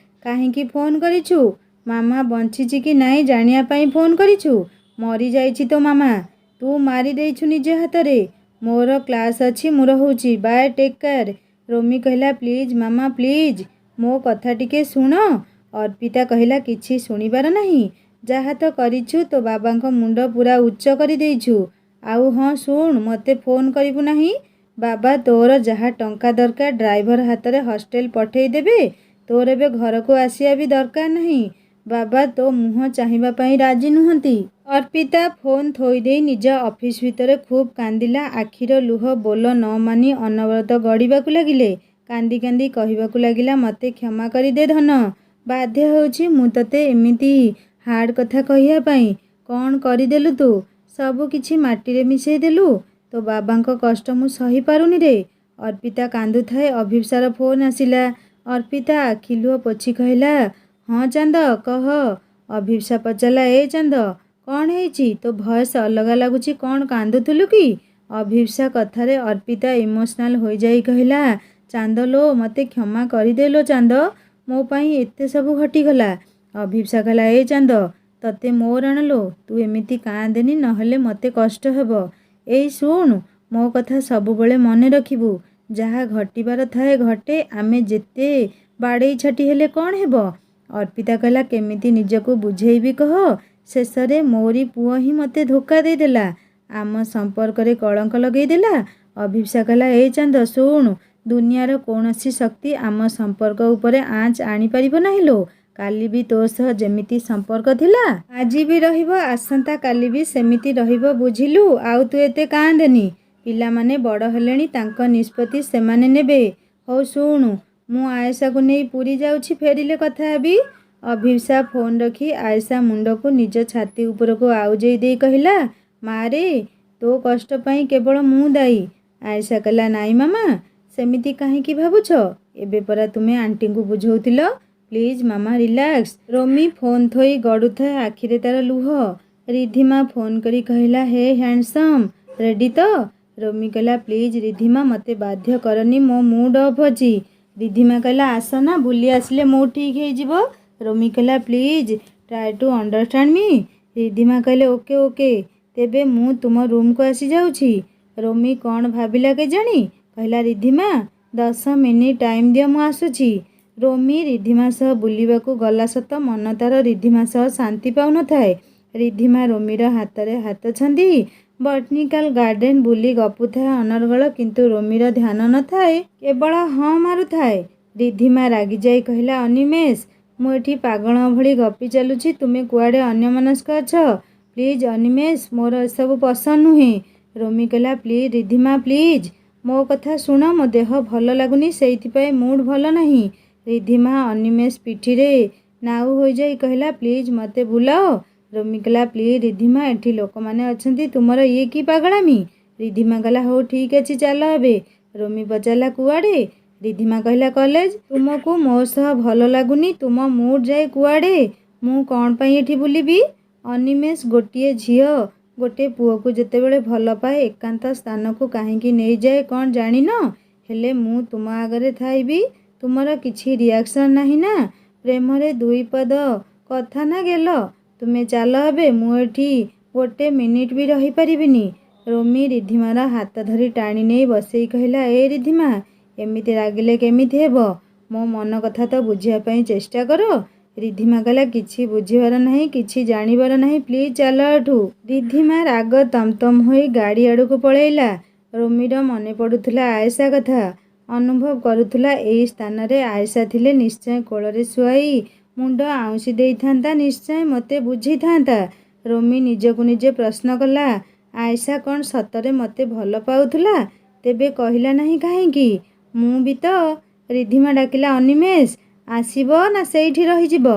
କାହିଁକି ଫୋନ୍ କରିଛୁ? ମାମା ବଞ୍ଚିଛି କି ନାହିଁ ଜାଣିବା ପାଇଁ ଫୋନ୍ କରିଛୁ? ମରିଯାଇଛି ତୋ ମାମା। ତୁ ମାରିଦେଇଛୁ ନିଜ ହାତରେ। ମୋର କ୍ଲାସ୍ ଅଛି, ମୁଁ ରହୁଛି। Bye, take care. ରୋମି କହିଲା, ପ୍ଲିଜ୍ ମାମା, ପ୍ଲିଜ୍ ମୋ କଥା ଟିକେ ଶୁଣ। ଅର୍ପିତା କହିଲା, କିଛି ଶୁଣିବାର ନାହିଁ। ଯାହା ତ କରିଛୁ ତୋ ବାବାଙ୍କ ମୁଣ୍ଡ ପୁରା ଉଚ୍ଚ କରିଦେଇଛୁ। ଆଉ ହଁ ଶୁଣ, ମୋତେ ଫୋନ୍ କରିବୁ ନାହିଁ। ବାବା ତୋର ଯାହା ଟଙ୍କା ଦରକାର ଡ୍ରାଇଭର ହାତରେ ହଷ୍ଟେଲ ପଠେଇ ଦେବେ। ତୋର ଏବେ ଘରକୁ ଆସିବା ବି ଦରକାର ନାହିଁ। ବାବା ତୋ ମୁହଁ ଚାହିଁବା ପାଇଁ ରାଜି ନୁହନ୍ତି। ଅର୍ପିତା ଫୋନ୍ ଥୋଇଦେଇ ନିଜ ଅଫିସ୍ ଭିତରେ ଖୁବ୍ କାନ୍ଦିଲା। ଆଖିର ଲୁହ ବୋଲ ନ ମାନି ଅନବରତ ଗଡ଼ିବାକୁ ଲାଗିଲେ। କାନ୍ଦି କାନ୍ଦି କହିବାକୁ ଲାଗିଲା, ମୋତେ କ୍ଷମା କରିଦେ ଧନ। ବାଧ୍ୟ ହେଉଛି ମୁଁ ତୋତେ ଏମିତି ହାର୍ଡ଼ କଥା କହିବା ପାଇଁ। କ'ଣ କରିଦେଲୁ ତୁ? ସବୁ କିଛି ମାଟିରେ ମିଶେଇ ଦେଲୁ। ତୋ ବାବାଙ୍କ କଷ୍ଟ ମୁଁ ସହିପାରୁନି ରେ। ଅର୍ପିତା କାନ୍ଦୁଥାଏ। ଅଭିପ୍ସାର ଫୋନ୍ ଆସିଲା। ଅର୍ପିତା ଆଖି ଲୁହ ପୋଛି କହିଲା, ହଁ ଚାନ୍ଦ କହ। ଅଭିପ୍ସା ପଚାରିଲା, ଏ ଚାନ୍ଦ, କ'ଣ ହେଇଛି? ତୋ ଭଏସ୍ ଅଲଗା ଲାଗୁଛି, କ'ଣ କାନ୍ଦୁଥିଲୁ କି? ଅଭିପ୍ସା କଥାରେ ଅର୍ପିତା ଇମୋସନାଲ୍ ହୋଇଯାଇ କହିଲା, ଚାନ୍ଦ ଲୋ, ମୋତେ କ୍ଷମା କରିଦେ ଲୋ ଚାନ୍ଦ। ମୋ ପାଇଁ ଏତେ ସବୁ ଘଟିଗଲା। ଅଭିପ୍ସା କହିଲା, ଏ ଚାନ୍ଦ, ତତେ ମୋ ରାଣ ଲୋ, ତୁ ଏମିତି କାନ୍ଦେନି, ନହେଲେ ମୋତେ କଷ୍ଟ ହେବ। ଏଇ ଶୁଣୁ, ମୋ କଥା ସବୁବେଳେ ମନେ ରଖିବୁ। ଯାହା ଘଟିବାର ଥାଏ ଘଟେ। ଆମେ ଯେତେ ବାଡ଼େଇ ଛାଟି ହେଲେ କ'ଣ ହେବ? ଅର୍ପିତା କହିଲା, କେମିତି ନିଜକୁ ବୁଝେଇବି କହ? ଶେଷରେ ମୋରି ପୁଅ ହିଁ ମୋତେ ଧୋକା ଦେଇଦେଲା। ଆମ ସମ୍ପର୍କରେ କଳଙ୍କ ଲଗେଇଦେଲା। ଅଭିପ୍ସା କହିଲା, ଏ ଚାନ୍ଦ ଶୁଣୁ, ଦୁନିଆର କୌଣସି ଶକ୍ତି ଆମ ସମ୍ପର୍କ ଉପରେ ଆଞ୍ଚ ଆଣିପାରିବ ନାହିଁ ଲୋ। କାଲି ବି ତୋ ସହ ଯେମିତି ସମ୍ପର୍କ ଥିଲା ଆଜି ବି ରହିବ, ଆସନ୍ତା କାଲି ବି ସେମିତି ରହିବ, ବୁଝିଲୁ? ଆଉ ତୁ ଏତେ କାନ୍ଦେନି। ପିଲାମାନେ ବଡ଼ ହେଲେଣି, ତାଙ୍କ ନିଷ୍ପତ୍ତି ସେମାନେ ନେବେ। ହଉ ଶୁଣୁ, ମୁଁ ଆয়েଶାକୁ ନେଇ ପୁରୀ ଯାଉଛି, ଫେରିଲେ କଥା ହେବି। ଅଭିପ୍ସା ଫୋନ୍ ରଖି ଆয়েଶା ମୁଣ୍ଡକୁ ନିଜ ଛାତି ଉପରକୁ ଆଉଜେଇ ଦେଇ କହିଲା, ମାରେ, ତୋ କଷ୍ଟ ପାଇଁ କେବଳ ମୁଁ ଦାୟୀ। ଆয়েଶା କହିଲା, ନାଇଁ ମାମା, ସେମିତି କାହିଁକି ଭାବୁଛ? ଏବେ ପରା ତୁମେ ଆଣ୍ଟିଙ୍କୁ ବୁଝଉଥିଲ। ପ୍ଲିଜ୍ ମାମା, ରିଲାକ୍ସ। ରୋମି ଫୋନ୍ ଥୋଇ ଗଡ଼ୁଥାଏ, ଆଖିରେ ତାର ଲୁହ। ରିଧିମା ଫୋନ୍ କରି କହିଲା, ହେ ହ୍ୟାଣ୍ଡସମ୍, ରେଡ଼ି ତ? ରୋମି କହିଲା, ପ୍ଲିଜ୍ ରିଧିମା, ମୋତେ ବାଧ୍ୟ କରନି, ମୋ ମୁଡ୍ ଅଫ୍ ଅଛି। ରିଧିମା କହିଲା, ଆସ ନା, ବୁଲି ଆସିଲେ ମୁଡ୍ ଠିକ୍ ହେଇଯିବ। ରୋମି କହିଲା, ପ୍ଲିଜ୍ ଟ୍ରାଏ ଟୁ ଅଣ୍ଡରଷ୍ଟାଣ୍ଡ ମି। ରିଧିମା କହିଲେ, ଓକେ ଓକେ, ତେବେ ମୁଁ ତୁମ ରୁମ୍କୁ ଆସିଯାଉଛି। ରୋମି କ'ଣ ଭାବିଲା କେଜାଣି କହିଲା, ରିଧିମା 10 ମିନିଟ୍ ଟାଇମ୍ ଦିଅ, ମୁଁ ଆସୁଛି। ରୋମି ରିଧିମା ସହ ବୁଲିବାକୁ ଗଲା ସତ, ମନ ତାର ରିଧିମା ସହ ଶାନ୍ତି ପାଉନଥାଏ। ରିଧିମା ରୋମିର ହାତରେ ହାତ ଛନ୍ଦି ବଟନିକାଲ ଗାର୍ଡେନ ବୁଲି ଗପୁଥାଏ ଅନର୍ଗଳ, କିନ୍ତୁ ରୋମିର ଧ୍ୟାନ ନଥାଏ, କେବଳ ହଁ ମାରୁଥାଏ। ରିଧିମା ରାଗିଯାଇ କହିଲା, ଅନିମେଷ, ମୁଁ ଏଠି ପାଗଳ ଭଳି ଗପି ଚାଲୁଛି, ତୁମେ କୁଆଡ଼େ ଅନ୍ୟମନସ୍କ ଅଛ। ପ୍ଲିଜ୍ ଅନିମେଷ, ମୋର ଏସବୁ ପସନ୍ଦ ନୁହେଁ। ରୋମି କହିଲା, ପ୍ଲିଜ୍ ରିଧିମା, ପ୍ଲିଜ୍ ମୋ କଥା ଶୁଣ। ମୋ ଦେହ ଭଲ ଲାଗୁନି, ସେଇଥିପାଇଁ ମୁଡ୍ ଭଲ ନାହିଁ। ରିଧିମା ଅନିମେଷ ପିଠିରେ ନାଉ ହୋଇଯାଇ କହିଲା, ପ୍ଲିଜ୍ ମୋତେ ବୁଲାଅ। ରୋମି କହିଲା, ପ୍ଲିଜ୍ ରିଧିମା, ଏଠି ଲୋକମାନେ ଅଛନ୍ତି, ତୁମର ଇଏ କି ପାଗଳାମି? ରିଧିମା କହିଲା, ହଉ ଠିକ୍ ଅଛି, ଚାଲ ଏବେ। ରୋମି ପଚାରିଲା, କୁଆଡ଼େ? ରିଧିମା କହିଲା, କଲେଜ। ତୁମକୁ ମୋ ସହ ଭଲ ଲାଗୁନି, ତୁମ ମୁଡ୍ ଯାଏ କୁଆଡ଼େ? ମୁଁ କ'ଣ ପାଇଁ ଏଠି ବୁଲିବି? ଅନିମେଷ ଗୋଟିଏ ଝିଅ ଗୋଟେ ପୁଅକୁ ଯେତେବେଳେ ଭଲ ପାଏ ଏକାନ୍ତ ସ୍ଥାନକୁ କାହିଁକି ନେଇଯାଏ କ'ଣ ଜାଣିନ? ହେଲେ ମୁଁ ତୁମ ଆଗରେ ଥାଇବି, ତୁମର କିଛି ରିଆକ୍ସନ୍ ନାହିଁ ନା? ପ୍ରେମରେ 2 ପଦ କଥା ନା ଗେଲ? ତୁମେ ଚାଲ ଏବେ, ମୁଁ ଏଠି 1 ମିନିଟ୍ ବି ରହିପାରିବିନି। ରୋମି ରିଧିମାର ହାତ ଧରି ଟାଣି ନେଇ ବସେଇ କହିଲା, ଏ ରିଧିମା, ଏମିତି ରାଗିଲେ କେମିତି ହେବ? ମୋ ମନ କଥା ତ ବୁଝିବା ପାଇଁ ଚେଷ୍ଟା କର। ରିଧିମା କହିଲା, କିଛି ବୁଝିବାର ନାହିଁ, କିଛି ଜାଣିବାର ନାହିଁ, ପ୍ଲିଜ୍ ଚାଲ ଏଠୁ। ରିଧିମା ରାଗ ତମତମ ହୋଇ ଗାଡ଼ି ଆଡ଼କୁ ପଳେଇଲା। ରୋମିର ମନେ ପଡ଼ୁଥିଲା ଆয়েଶା କଥା। ଅନୁଭବ କରୁଥିଲା, ଏଇ ସ୍ଥାନରେ ଆয়েଶା ଥିଲେ ନିଶ୍ଚୟ କୋଳରେ ଶୁଆଇ ମୁଣ୍ଡ ଆଉଁସି ଦେଇଥାନ୍ତା, ନିଶ୍ଚୟ ମୋତେ ବୁଝିଥାନ୍ତା। ରୋମି ନିଜକୁ ନିଜେ ପ୍ରଶ୍ନ କଲା, ଆୟଶା କ'ଣ ସତରେ ମୋତେ ଭଲ ପାଉଥିଲା? ତେବେ କହିଲା ନାହିଁ କାହିଁକି? ମୁଁ ବି ତ। ରିଧିମା ଡାକିଲା, ଅନିମେଷ ଆସିବ ନା ସେଇଠି ରହିଯିବ?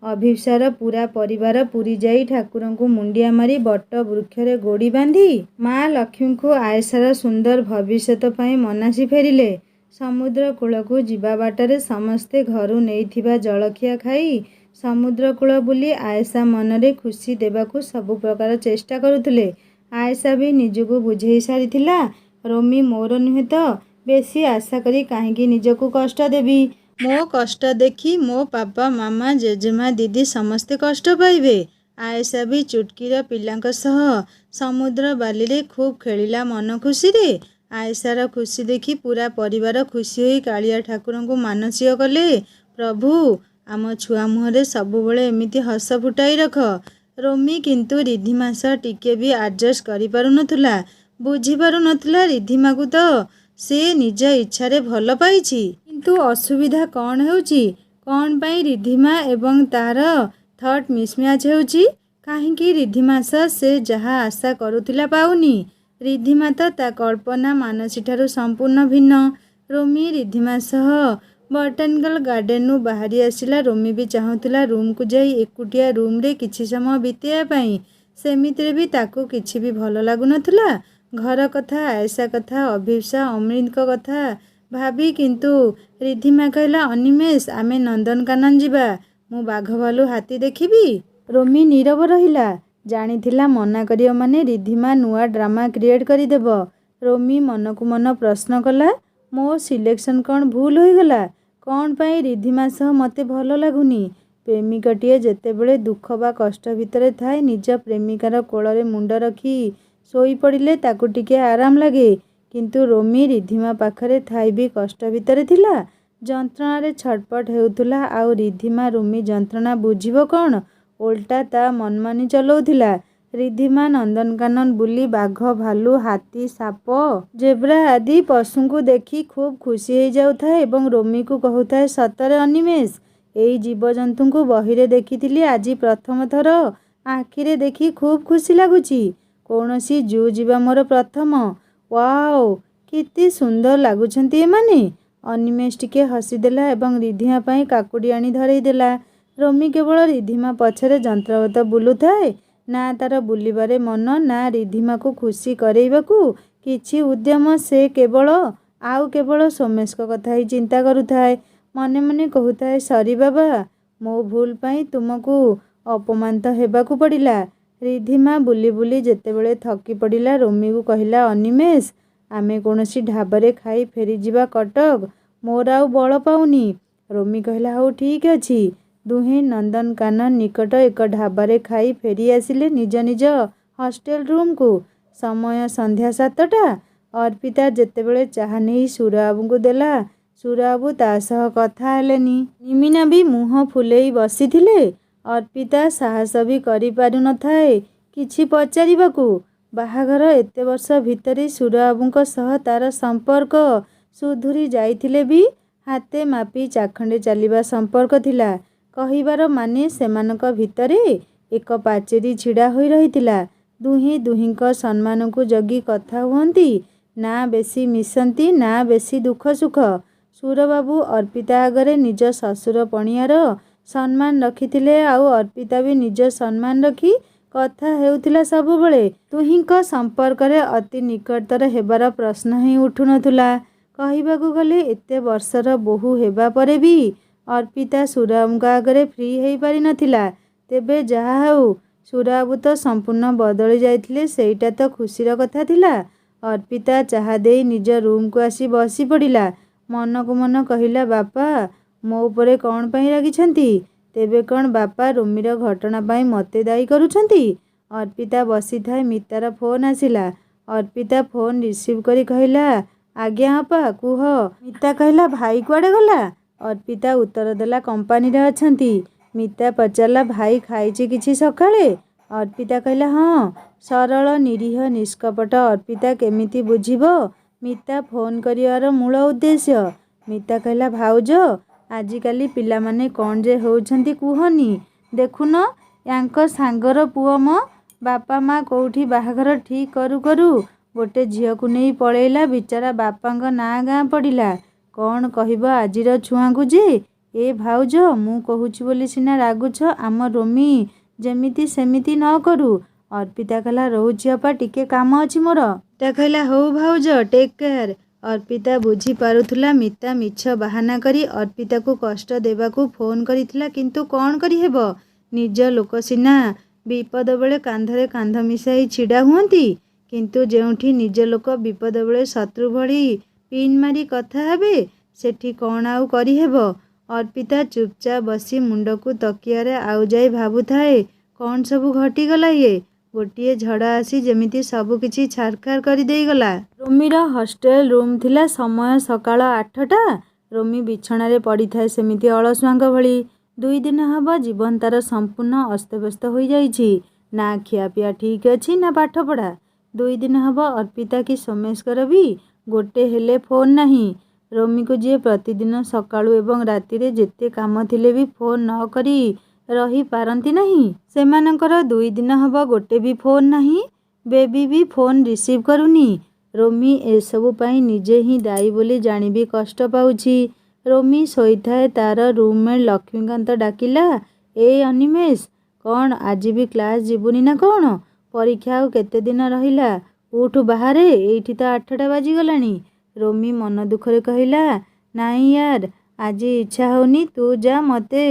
ଅଭିପ୍ସାର ପୂରା ପରିବାର ପୁରୀ ଯାଇ ଠାକୁରଙ୍କୁ ମୁଣ୍ଡିଆ ମାରି ବଟ ବୃକ୍ଷରେ ଗୋଡ଼ି ବାନ୍ଧି ମା ଲକ୍ଷ୍ମୀଙ୍କୁ ଆୟଶାର ସୁନ୍ଦର ଭବିଷ୍ୟତ ପାଇଁ ମନାସି ଫେରିଲେ। ସମୁଦ୍ର କୂଳକୁ ଯିବା ବାଟରେ ସମସ୍ତେ ଘରୁ ନେଇଥିବା ଜଳଖିଆ ଖାଇ ସମୁଦ୍ର କୂଳ ବୁଲି ଆୟଶା ମନରେ ଖୁସି ଦେବାକୁ ସବୁ ପ୍ରକାର ଚେଷ୍ଟା କରୁଥିଲେ। ଆୟଶା ବି ନିଜକୁ ବୁଝେଇ ସାରିଥିଲା, ରୋମି ମୋର ନୁହେଁ ତ, ବେଶୀ ଆଶା କରି କାହିଁକି ନିଜକୁ କଷ୍ଟ ଦେବି? ମୋ କଷ୍ଟ ଦେଖି ମୋ ବାପା, ମାମା, ଜେଜେମା, ଦିଦି ସମସ୍ତେ କଷ୍ଟ ପାଇବେ। ଆୟଶା ବି ଚୁଟକିର ପିଲାଙ୍କ ସହ ସମୁଦ୍ର ବାଲିରେ ଖୁବ୍ ଖେଳିଲା ମନ ଖୁସିରେ। ଆୟଶାର ଖୁସି ଦେଖି ପୂରା ପରିବାର ଖୁସି ହୋଇ କାଳିଆ ଠାକୁରଙ୍କୁ ମାନସିକ କଲେ, ପ୍ରଭୁ ଆମ ଛୁଆ ମୁହଁରେ ସବୁବେଳେ ଏମିତି ହସ ଫୁଟାଇ ରଖ। ରୋମି କିନ୍ତୁ ରିଧିମା ସହ ଟିକେ ବି ଆଡ଼ଜଷ୍ଟ କରିପାରୁନଥିଲା। ବୁଝିପାରୁନଥିଲା ରିଧିମାକୁ ତ ସେ ନିଜ ଇଚ୍ଛାରେ ଭଲ ପାଇଛି। କିନ୍ତୁ ଅସୁବିଧା କ'ଣ ହେଉଛି? କ'ଣ ପାଇଁ ରିଧିମା ଏବଂ ତା'ର ଥଟ୍ ମିସ୍ମ୍ୟାଚ୍ ହେଉଛି? କାହିଁକି ରିଧିମା ସହ ସେ ଯାହା ଆଶା କରୁଥିଲା ପାଉନି? ରିଧିମା ତ ତା କଳ୍ପନା ମାନସୀଠାରୁ ସମ୍ପୂର୍ଣ୍ଣ ଭିନ୍ନ। ରୋମି ରିଧିମା ସହ ବଟାନିକାଲ ଗାର୍ଡେନରୁ ବାହାରି ଆସିଲା। ରୋମି ବି ଚାହୁଁଥିଲା ରୁମ୍କୁ ଯାଇ ଏକୁଟିଆ ରୁମ୍ରେ କିଛି ସମୟ ବିତେଇବା ପାଇଁ। ସେମିତିରେ ବି ତାକୁ କିଛି ବି ଭଲ ଲାଗୁନଥିଲା। ଘର କଥା, ଆୟଶା କଥା, ଅଭିପ୍ସା, ଅମୃତଙ୍କ କଥା ଭାବି କିନ୍ତୁ ରିଧିମା କହିଲା, ଅନିମେଷ ଆମେ ନନ୍ଦନକାନନ ଯିବା, ମୁଁ ବାଘ ଭାଲୁ ହାତୀ ଦେଖିବି। ରୋମି ନୀରବ ରହିଲା। ଜାଣିଥିଲା ମନା କରିବ ମାନେ ରିଧିମା ନୂଆ ଡ୍ରାମା କ୍ରିଏଟ୍ କରିଦେବ। ରୋମି ମନକୁ ମନ ପ୍ରଶ୍ନ କଲା, ମୋ ସିଲେକ୍ସନ୍ କ'ଣ ଭୁଲ ହୋଇଗଲା? କ'ଣ ପାଇଁ ରିଧିମା ସହ ମୋତେ ଭଲ ଲାଗୁନି? ପ୍ରେମିକଟିଏ ଯେତେବେଳେ ଦୁଃଖ ବା କଷ୍ଟ ଭିତରେ ଥାଏ, ନିଜ ପ୍ରେମିକାର କୋଳରେ ମୁଣ୍ଡ ରଖି ଶୋଇପଡ଼ିଲେ ତାକୁ ଟିକେ ଆରାମ ଲାଗେ। କିନ୍ତୁ ରୋମି ରିଧିମା ପାଖରେ ଥାଇ ବି କଷ୍ଟ ଭିତରେ ଥିଲା। ଯନ୍ତ୍ରଣାରେ ଛଟପଟ ହେଉଥିଲା। ଆଉ ରିଧିମା ରୋମି ଯନ୍ତ୍ରଣା ବୁଝିବ କ'ଣ? ଓଲଟା ତା ମନମାନି ଚଲଉଥିଲା। ରିଧିମା ନନ୍ଦନକାନନ ବୁଲି ବାଘ, ଭାଲୁ, ହାତୀ, ସାପ, ଜେବ୍ରା ଆଦି ପଶୁଙ୍କୁ ଦେଖି ଖୁବ୍ ଖୁସି ହେଇଯାଉଥାଏ ଏବଂ ରୋମିକୁ କହୁଥାଏ, ସତରେ ଅନିମେଷ ଏଇ ଜୀବଜନ୍ତୁଙ୍କୁ ବହିରେ ଦେଖିଥିଲି, ଆଜି ପ୍ରଥମ ଥର ଆଖିରେ ଦେଖି ଖୁବ୍ ଖୁସି ଲାଗୁଛି। କୌଣସି ଜୁ ଯିବା ମୋର ପ୍ରଥମ। ୱାଓ କେତେ ସୁନ୍ଦର ଲାଗୁଛନ୍ତି ଏମାନେ। ଅନିମେଷ ଟିକେ ହସିଦେଲା ଏବଂ ରିଧିମା ପାଇଁ କାକୁଡ଼ି ଆଣି ଧରେଇଦେଲା। ରୋମି କେବଳ ରିଧିମା ପଛରେ ଯନ୍ତ୍ରବତ୍ ବୁଲୁଥାଏ। ନା ତା'ର ବୁଲିବାରେ ମନ, ନା ରିଧିମାକୁ ଖୁସି କରେଇବାକୁ କିଛି ଉଦ୍ୟମ। ସେ କେବଳ ସୋମେଶଙ୍କ କଥା ହିଁ ଚିନ୍ତା କରୁଥାଏ। ମନେ ମନେ କହୁଥାଏ, ସରି ବାବା, ମୋ ଭୁଲ ପାଇଁ ତୁମକୁ ଅପମାନିତ ହେବାକୁ ପଡ଼ିଲା। ରିଧିମା ବୁଲି ବୁଲି ଯେତେବେଳେ ଥକି ପଡ଼ିଲା, ରୋମିକୁ କହିଲା, ଅନିମେଷ ଆମେ କୌଣସି ଢାବାରେ ଖାଇ ଫେରିଯିବା କଟକ, ମୋର ଆଉ ବଳ ପାଉନି। ରୋମି କହିଲା, ହଉ ଠିକ୍ ଅଛି। ଦୁହେଁ ନନ୍ଦନକାନନ ନିକଟ ଏକ ଢାବାରେ ଖାଇ ଫେରି ଆସିଲେ ନିଜ ନିଜ ହଷ୍ଟେଲ ରୁମ୍କୁ। ସମୟ ସନ୍ଧ୍ୟା 7ଟା। ଅର୍ପିତା ଯେତେବେଳେ ଚାହା ନେଇ ସୁରବାବୁଙ୍କୁ ଦେଲା, ସୁରବାବୁ ତା ସହ କଥା ହେଲେନି। ନିମିନା ବି ମୁହଁ ଫୁଲେଇ ବସିଥିଲେ। ଅର୍ପିତା ସାହସ ବି କରିପାରୁନଥାଏ କିଛି ପଚାରିବାକୁ। ବାହାଘର ଏତେ ବର୍ଷ ଭିତରେ ସୁରବାବୁଙ୍କ ସହ ତା'ର ସମ୍ପର୍କ ସୁଧୁରି ଯାଇଥିଲେ ବି ହାତେ ମାପି ଚାଖଣ୍ଡେ ଚାଲିବା ସମ୍ପର୍କ ଥିଲା। କହିବାର ମାନେ ସେମାନଙ୍କ ଭିତରେ ଏକ ପାଚେରୀ ଛିଡ଼ା ହୋଇ ରହିଥିଲା। ଦୁହେଁ ଦୁହିଁଙ୍କ ସମ୍ମାନକୁ ଜଗି କଥା ହୁଅନ୍ତି। ନା ବେଶୀ ମିଶନ୍ତି, ନା ବେଶୀ ଦୁଃଖ ସୁଖ। ସୁରବାବୁ ଅର୍ପିତା ଆଗରେ ନିଜ ଶ୍ୱଶୁର ପଣିଆର ସମ୍ମାନ ରଖିଥିଲେ, ଆଉ ଅର୍ପିତା ବି ନିଜ ସମ୍ମାନ ରଖି କଥା ହେଉଥିଲା ସବୁବେଳେ। ଦୁହିଁଙ୍କ ସମ୍ପର୍କରେ ଅତି ନିକଟତର ହେବାର ପ୍ରଶ୍ନ ହିଁ ଉଠୁନଥିଲା। କହିବାକୁ ଗଲେ ଏତେ ବର୍ଷର ବୋହୂ ହେବା ପରେ ବି ଅର୍ପିତା ସୁରବାବୁଙ୍କ ଆଗରେ ଫ୍ରି ହେଇପାରିନଥିଲା। ତେବେ ଯାହା ହେଉ, ସୁରବାବୁ ତ ସମ୍ପୂର୍ଣ୍ଣ ବଦଳି ଯାଇଥିଲେ, ସେଇଟା ତ ଖୁସିର କଥା ଥିଲା। ଅର୍ପିତା ଚାହା ଦେଇ ନିଜ ରୁମ୍କୁ ଆସି ବସି ପଡ଼ିଲା। ମନକୁ ମନ କହିଲା, ବାପା ମୋ ଉପରେ କ'ଣ ପାଇଁ ରାଗିଛନ୍ତି? ତେବେ କ'ଣ ବାପା ରୋମିର ଘଟଣା ପାଇଁ ମୋତେ ଦାୟୀ କରୁଛନ୍ତି? ଅର୍ପିତା ବସିଥାଏ, ମିତାର ଫୋନ୍ ଆସିଲା। ଅର୍ପିତା ଫୋନ୍ ରିସିଭ୍ କରି କହିଲା, ଆଜ୍ଞା ଅପା କୁହ। ମିତା କହିଲା, ଭାଇ କୁଆଡ଼େ ଗଲା? ଅର୍ପିତା ଉତ୍ତର ଦେଲା, କମ୍ପାନୀରେ ଅଛନ୍ତି। ମିତା ପଚାରିଲା, ଭାଇ ଖାଇଛି କିଛି ସକାଳେ? ଅର୍ପିତା କହିଲା, ହଁ। ସରଳ, ନିରୀହ, ନିଷ୍କପଟ ଅର୍ପିତା କେମିତି ବୁଝିବ ମିତା ଫୋନ୍ କରିବାର ମୂଳ ଉଦ୍ଦେଶ୍ୟ? ମିତା କହିଲା, ଭାଉଜ ଆଜିକାଲି ପିଲାମାନେ କ'ଣ ଯେ ହେଉଛନ୍ତି କୁହନି। ଦେଖୁନ ୟାଙ୍କ ସାଙ୍ଗର ପୁଅ ମ ବାପା ମା କୋଉଠି ବାହାଘର ଠିକ୍ କରୁ କରୁ ଗୋଟେ ଝିଅକୁ ନେଇ ପଳେଇଲା। ବିଚାରା ବାପାଙ୍କ ନାଁ ଗାଁ ପଡ଼ିଲା। କ'ଣ କହିବ ଆଜିର ଛୁଆଙ୍କୁ ଯେ? ଏ ଭାଉଜ, ମୁଁ କହୁଛି ବୋଲି ସିନା ରାଗୁଛ। ଆମ ରୋମି ଯେମିତି ସେମିତି ନ କରୁ। ଅର୍ପିତା କହିଲା, ରହୁଛି ଅପା, ଟିକେ କାମ ଅଛି ମୋର। ମିତା କହିଲା, ହଉ ଭାଉଜ, ଟେକ୍ କେୟାର। ଅର୍ପିତା ବୁଝି ପାରୁଥିଲା ମିତା ମିଛ ବାହାନା କରି ଅର୍ପିତାକୁ କଷ୍ଟ ଦେବାକୁ ଫୋନ୍ କରିଥିଲା, କିନ୍ତୁ କ'ଣ କରିହେବ? ନିଜ ଲୋକ ସିନା ବିପଦ ବେଳେ କାନ୍ଧରେ କାନ୍ଧ ମିଶାଇ ଛିଡ଼ା ହୁଅନ୍ତି, କିନ୍ତୁ ଯେଉଁଠି ନିଜ ଲୋକ ବିପଦ ବେଳେ ଶତ୍ରୁ ଭଳି ପିନ୍ ମାରି କଥା ହେବେ, ସେଠି କ'ଣ ଆଉ କରିହେବ? ଅର୍ପିତା ଚୁପଚାପ ବସି ମୁଣ୍ଡକୁ ତକିଆରେ ଆଉଜାଇ ଭାବୁଥାଏ, କ'ଣ ସବୁ ଘଟିଗଲା ଇଏ? ଗୋଟିଏ ଝଡ଼ ଆସି ଯେମିତି ସବୁ କିଛି ଛାରଖାର କରିଦେଇଗଲା। ରୋମିର ହଷ୍ଟେଲ ରୁମ୍ ଥିଲା। ସମୟ ସକାଳ 8ଟା। ରୋମି ବିଛଣାରେ ପଡ଼ିଥାଏ ସେମିତି ଅଳସୁଆଙ୍କ ଭଳି। 2 ଦିନ ହେବ ଜୀବନ ତାର ସମ୍ପୂର୍ଣ୍ଣ ଅସ୍ତବ୍ୟସ୍ତ ହୋଇଯାଇଛି। ନା ଖିଆପିଆ ଠିକ୍ ଅଛି, ନା ପାଠପଢ଼ା। 2 ଦିନ ହେବ ଅର୍ପିତା କି ସୋମେଶଙ୍କର ବି ଗୋଟେ ହେଲେ ଫୋନ୍ ନାହିଁ। ରୋମିକୁ ଯିଏ ପ୍ରତିଦିନ ସକାଳୁ ଏବଂ ରାତିରେ ଯେତେ କାମ ଥିଲେ ବି ଫୋନ୍ ନ କରି ରହିପାରନ୍ତି ନାହିଁ, ସେମାନଙ୍କର 2 ଦିନ ହେବ ଗୋଟେ ବି ଫୋନ୍ ନାହିଁ। ବେବି ବି ଫୋନ୍ ରିସିଭ୍ କରୁନି। ରୋମି ଏସବୁ ପାଇଁ ନିଜେ ହିଁ ଦାୟୀ ବୋଲି ଜାଣି ବି କଷ୍ଟ ପାଉଛି। ରୋମି ଶୋଇଥାଏ। ତାର ରୁମ୍ମେଟ୍ ଲକ୍ଷ୍ମୀକାନ୍ତ ଡାକିଲା, ଏଇ ଅନିମେଷ, କ'ଣ ଆଜି ବି କ୍ଲାସ୍ ଯିବୁନି ନା କ'ଣ? ପରୀକ୍ଷା ଆଉ କେତେ ଦିନ ରହିଲା? ଉଠୁ ବାହାରେ, ଏଇଠି ତ 8ଟା ବାଜିଗଲାଣି। ରୋମି ମନ ଦୁଃଖରେ କହିଲା, ନାଇଁ ୟାର, ଆଜି ଇଚ୍ଛା ହଉନି, ତୁ ଯା, ମୋତେ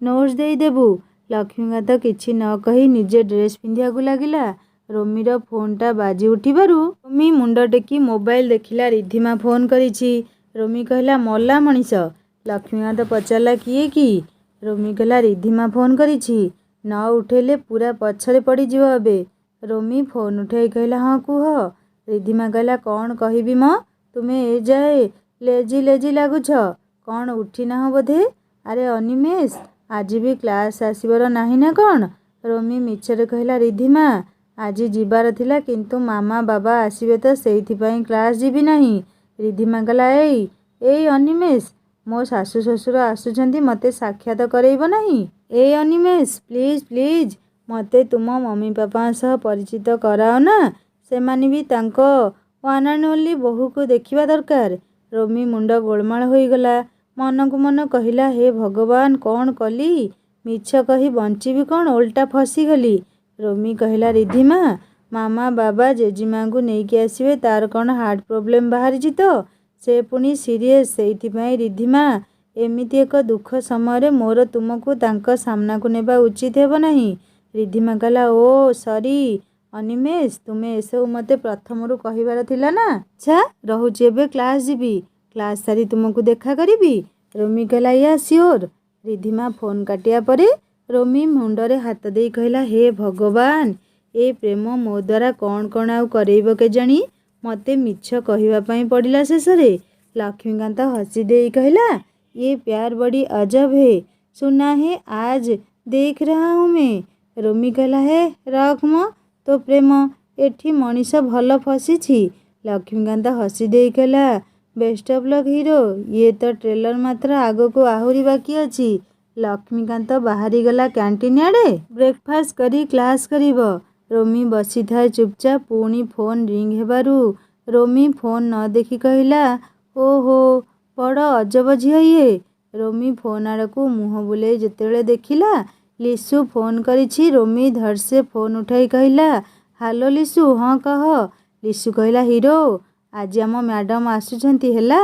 ନୋଟ୍ସ ଦେଇଦେବୁ। ଲକ୍ଷ୍ମୀକାନ୍ତ କିଛି ନ କହି ନିଜେ ଡ୍ରେସ୍ ପିନ୍ଧିବାକୁ ଲାଗିଲା। ରୋମିର ଫୋନ୍ଟା ବାଜି ଉଠିବାରୁ ରୋମି ମୁଣ୍ଡ ଟେକି ମୋବାଇଲ ଦେଖିଲା। ରିଧିମା ଫୋନ୍ କରିଛି। ରୋମି କହିଲା, ମଲା ମଣିଷ। ଲକ୍ଷ୍ମୀକାନ୍ତ ପଚାରିଲା, କିଏ କି? ରୋମି କହିଲା, ରିଧିମା ଫୋନ୍ କରିଛି। ନ ଉଠେଇଲେ ପୁରା ପଛରେ ପଡ଼ିଯିବ ଏବେ। ରୋମି ଫୋନ୍ ଉଠାଇ କହିଲା, ହଁ କୁହ। ରିଧିମା କହିଲା, କ'ଣ କହିବି ମ, ତୁମେ ଏ ଯାଏ ଲେଜି ଲେଜି ଲାଗୁଛ। କ'ଣ ଉଠିନାହଁ ବୋଧେ? ଆରେ ଅନିମେଷ, ଆଜି ବି କ୍ଲାସ୍ ଆସିବାର ନାହିଁ ନା କ'ଣ? ରୋମି ମିଛରେ କହିଲା, ରିଧିମା, ଆଜି ଯିବାର ଥିଲା, କିନ୍ତୁ ମାମା ବାବା ଆସିବେ ତ ସେଇଥିପାଇଁ କ୍ଲାସ୍ ଯିବି ନାହିଁ। ରିଧିମା କହିଲା, ଏଇ ଅନିମେଷ, ମୋ ଶାଶୁ ଶ୍ୱଶୁର ଆସୁଛନ୍ତି, ମୋତେ ସାକ୍ଷାତ କରେଇବ ନାହିଁ? ଏଇ ଅନିମେଷ, ପ୍ଲିଜ୍ ପ୍ଲିଜ୍, ମୋତେ ତୁମ ମମି ପାପାଙ୍କ ସହ ପରିଚିତ କରାଅ ନା। ସେମାନେ ବି ତାଙ୍କ ୱାନ୍ ଆଣ୍ଡ ଓନ୍ଲି ବୋହୂକୁ ଦେଖିବା ଦରକାର। ରୋମି ମୁଣ୍ଡ ଗୋଳମାଳ ହୋଇଗଲା। ମନକୁ ମନ କହିଲା, ହେ ଭଗବାନ, କ'ଣ କଲି? ମିଛ କହି ବଞ୍ଚିବି କ'ଣ, ଓଲଟା ଫସିଗଲି। ରୋମି କହିଲା, ରିଧିମା, ମାମା ବାବା ଜେଜିମାଙ୍କୁ ନେଇକି ଆସିବେ। ତାର କ'ଣ ହାର୍ଟ ପ୍ରୋବ୍ଲେମ୍ ବାହାରିଛି ତ, ସେ ପୁଣି ସିରିୟସ୍। ସେଇଥିପାଇଁ ରିଧିମା, ଏମିତି ଏକ ଦୁଃଖ ସମୟରେ ମୋର ତୁମକୁ ତାଙ୍କ ସାମ୍ନାକୁ ନେବା ଉଚିତ ହେବ ନାହିଁ। ରିଧିମା କହିଲା, ଓ ସରି ଅନିମେଷ, ତୁମେ ଏସବୁ ମୋତେ ପ୍ରଥମରୁ କହିବାର ଥିଲା ନା। ଆଚ୍ଛା, ରହୁଛି ଏବେ, କ୍ଲାସ୍ ଯିବି। କ୍ଲାସ୍ ସାରି ତୁମକୁ ଦେଖା କରିବି। ରୋମି କହିଲା, ୟା ସିଓର। ରିଧିମା ଫୋନ୍ କାଟିବା ପରେ ରୋମି ମୁଣ୍ଡରେ ହାତ ଦେଇ କହିଲା, ହେ ଭଗବାନ, ଏ ପ୍ରେମ ମୋ ଦ୍ୱାରା କ'ଣ କ'ଣ ଆଉ କରେଇବ କେଜାଣି? ମୋତେ ମିଛ କହିବା ପାଇଁ ପଡ଼ିଲା ଶେଷରେ। ଲକ୍ଷ୍ମୀକାନ୍ତ ହସି ଦେଇ କହିଲା, ये प्यार बड़ी अजब है, सुना है आज देख रहा हूँ मैं। रोमी कहला, हे रख म तो प्रेम, एठी मनीष भल फसीछि। लक्ष्मीकांत हसी दे कहला, बेस्ट ऑफ लक हीरो, ये तो ट्रेलर मात्र, आग को आहुरी बाकी अछि। लक्ष्मीकांत बाहरी गला कैंटीन आड़े ब्रेकफास्ट करी क्लास करिब। रोमी बसी थाए चुपचाप। पुणी फोन रिंग हेबारू रोमी फोन न देखी कहला, ओहो, बड़ अजब झियो ये। रोमी फोन आड़कू मुह बुले जेतेबेले देखिला लिसु फोन करिछि। रोमी धड़से फोन उठाई कहला, हालो लिसु, हाँ कह। लिसु कहला, हीरो, आज आम मैडम आसुछंती हेला,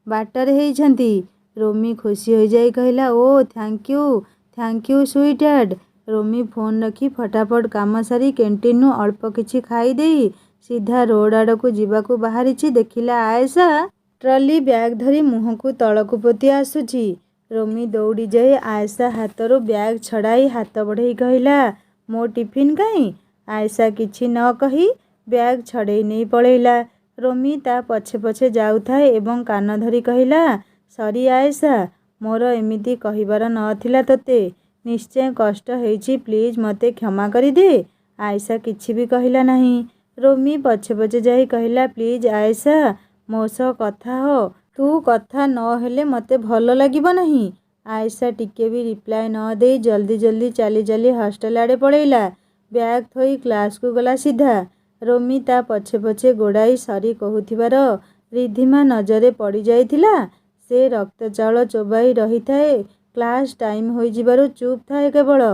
बाटर हेइछंती। रोमी खुशी हो जाई कहला, ओ thank you sweetheart. Romi phone रखी फटाफट काम सारी कैंटीन अल्प किछि खाई देई सीधा रोड आड़कू जीवाकू बाहरिछि। देखिला आयशा ट्रली बैग धरी मुह को तलकू पोती आसुची। रोमी दौड़ी जाई आयशा हाथरू बैग छड़ाई हाथ बढ़ई कहला, मो टिफिन काई? आयशा किछि न कही बैग छड़ेई नहीं पड़ेला। रोमी ता पछे पछे जाउथाए एवं कान धरी कहला, सॉरी आयशा, मोर एमिति कहिबार नथिला तोते, निश्चय कष्ट हेछि, प्लीज मते क्षमा करी दे। आयशा किछि भी कहला नहीं। रोमी पछे पछे जाई कहला, प्लीज आयशा, मो सह कथा हो, तू कथा न हेले मते भल लागिबो नहीं। आयशा टिके भी रिप्लाय न दे जल्दी जल्दी चली चली हॉस्टल आड़े पड़ेला। ବ୍ୟାଗ୍ ଥୋଇ କ୍ଲାସ୍କୁ ଗଲା ସିଧା। ରୋମି ତା ପଛେ ପଛେ ଗୋଡ଼ାଇ ସରି କହୁଥିବାର ରିଧିମା ନଜରରେ ପଡ଼ିଯାଇଥିଲା। ସେ ରକ୍ତ ଚାଉଳ ଚୋବାଇ ରହିଥାଏ। କ୍ଲାସ୍ ଟାଇମ୍ ହୋଇଯିବାରୁ ଚୁପ୍ ଥାଏ କେବଳ।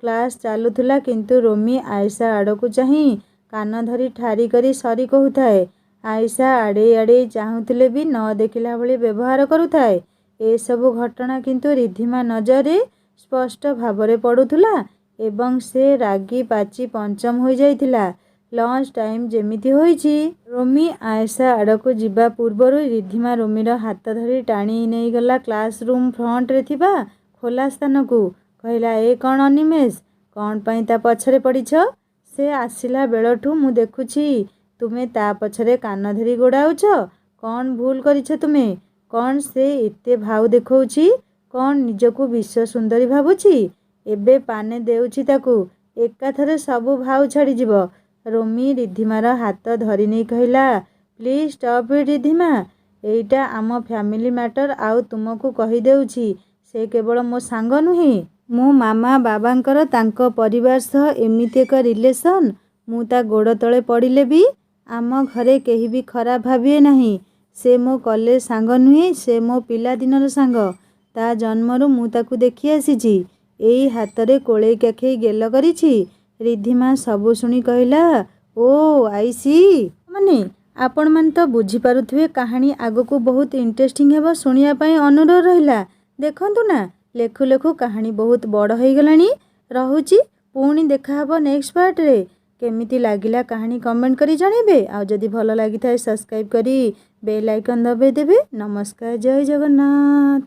କ୍ଲାସ୍ ଚାଲୁଥିଲା କିନ୍ତୁ ରୋମି ଆଏଶା ଆଡ଼କୁ ଚାହିଁ କାନ ଧରି ଠାରି କରି ସରି କହୁଥାଏ। ଆଏଶା ଆଡ଼େଇ ଆଡ଼େଇ ଚାହୁଁଥିଲେ ବି ନ ଦେଖିଲା ଭଳି ବ୍ୟବହାର କରୁଥାଏ। ଏସବୁ ଘଟଣା କିନ୍ତୁ ରିଧିମା ନଜରରେ ସ୍ପଷ୍ଟ ଭାବରେ ପଡ଼ୁଥିଲା ଏବଂ ସେ ରାଗି ପାଚି ପଞ୍ଚମ ହୋଇଯାଇଥିଲା। ଲଞ୍ଚ ଟାଇମ୍ ଯେମିତି ହୋଇଛି। ରୋମି ଆଏଶା ଆଡ଼କୁ ଯିବା ପୂର୍ବରୁ ରିଧିମା ରୋମିର ହାତ ଧରି ଟାଣି ନେଇଗଲା କ୍ଲାସ୍ ରୁମ୍ ଫ୍ରଣ୍ଟରେ ଥିବା ଖୋଲା ସ୍ଥାନକୁ। କହିଲା, ଏ କ'ଣ ଅନିମେଷ, କ'ଣ ପାଇଁ ତା ପଛରେ ପଡ଼ିଛ? ସେ ଆସିଲା ବେଳଠୁ ମୁଁ ଦେଖୁଛି ତୁମେ ତା ପଛରେ କାନ ଧରି ଗୋଡ଼ାଉଛ। କ'ଣ ଭୁଲ କରିଛ ତୁମେ? କ'ଣ ସେ ଏତେ ଭାଉ ଦେଖାଉଛି? କ'ଣ ନିଜକୁ ବିଶ୍ୱ ସୁନ୍ଦରୀ ଭାବୁଛି? ଏବେ ପାନେ ଦେଉଛି ତାକୁ। ଏକାଥରେ ସବୁ ଭାଉ ଛାଡ଼ିଯିବ। ରୋମି ରିଧିମାର ହାତ ଧରି ନେଇ କହିଲା, ପ୍ଲିଜ୍ ଷ୍ଟପ୍ ଇଟ୍ ରିଧିମା। ଏଇଟା ଆମ ଫ୍ୟାମିଲି ମ୍ୟାଟର। ଆଉ ତୁମକୁ କହିଦେଉଛି, ସେ କେବଳ ମୋ ସାଙ୍ଗ ନୁହେଁ। ମୋ ମାମା ବାବାଙ୍କର ତାଙ୍କ ପରିବାର ସହ ଏମିତି ଏକ ରିଲେସନ୍। ମୁଁ ତା ଗୋଡ଼ ତଳେ ପଡ଼ିଲେ ବି ଆମ ଘରେ କେହି ବି ଖରାପ ଭାବିବେ ନାହିଁ। ସେ ମୋ କଲେଜ ସାଙ୍ଗ ନୁହେଁ, ସେ ମୋ ପିଲାଦିନର ସାଙ୍ଗ। ତା ଜନ୍ମରୁ ମୁଁ ତାକୁ ଦେଖି ଆସିଛି। ଏଇ ହାତରେ କୋଳେଇ କାଖେଇ ଗେଲ କରିଛି। ରିଧିମା ସବୁ ଶୁଣି କହିଲା, ଓ ଆଇ ସି। ଆପଣମାନେ ତ ବୁଝିପାରୁଥିବେ କାହାଣୀ ଆଗକୁ ବହୁତ ଇଣ୍ଟରେଷ୍ଟିଂ ହେବ। ଶୁଣିବା ପାଇଁ ଅନୁରୋଧ ରହିଲା। ଦେଖନ୍ତୁ ନା, ଲେଖୁ ଲେଖୁ କାହାଣୀ ବହୁତ ବଡ଼ ହୋଇଗଲାଣି। ରହୁଛି, ପୁଣି ଦେଖାହେବ ନେକ୍ସଟ ପାର୍ଟରେ। କେମିତି ଲାଗିଲା କାହାଣୀ କମେଣ୍ଟ କରି ଜଣାଇବେ। ଆଉ ଯଦି ଭଲ ଲାଗିଥାଏ ସବସ୍କ୍ରାଇବ୍ କରି ବେଲ୍ ଆଇକନ୍ ଦବାଇ ଦେବେ। ନମସ୍କାର, ଜୟ ଜଗନ୍ନାଥ।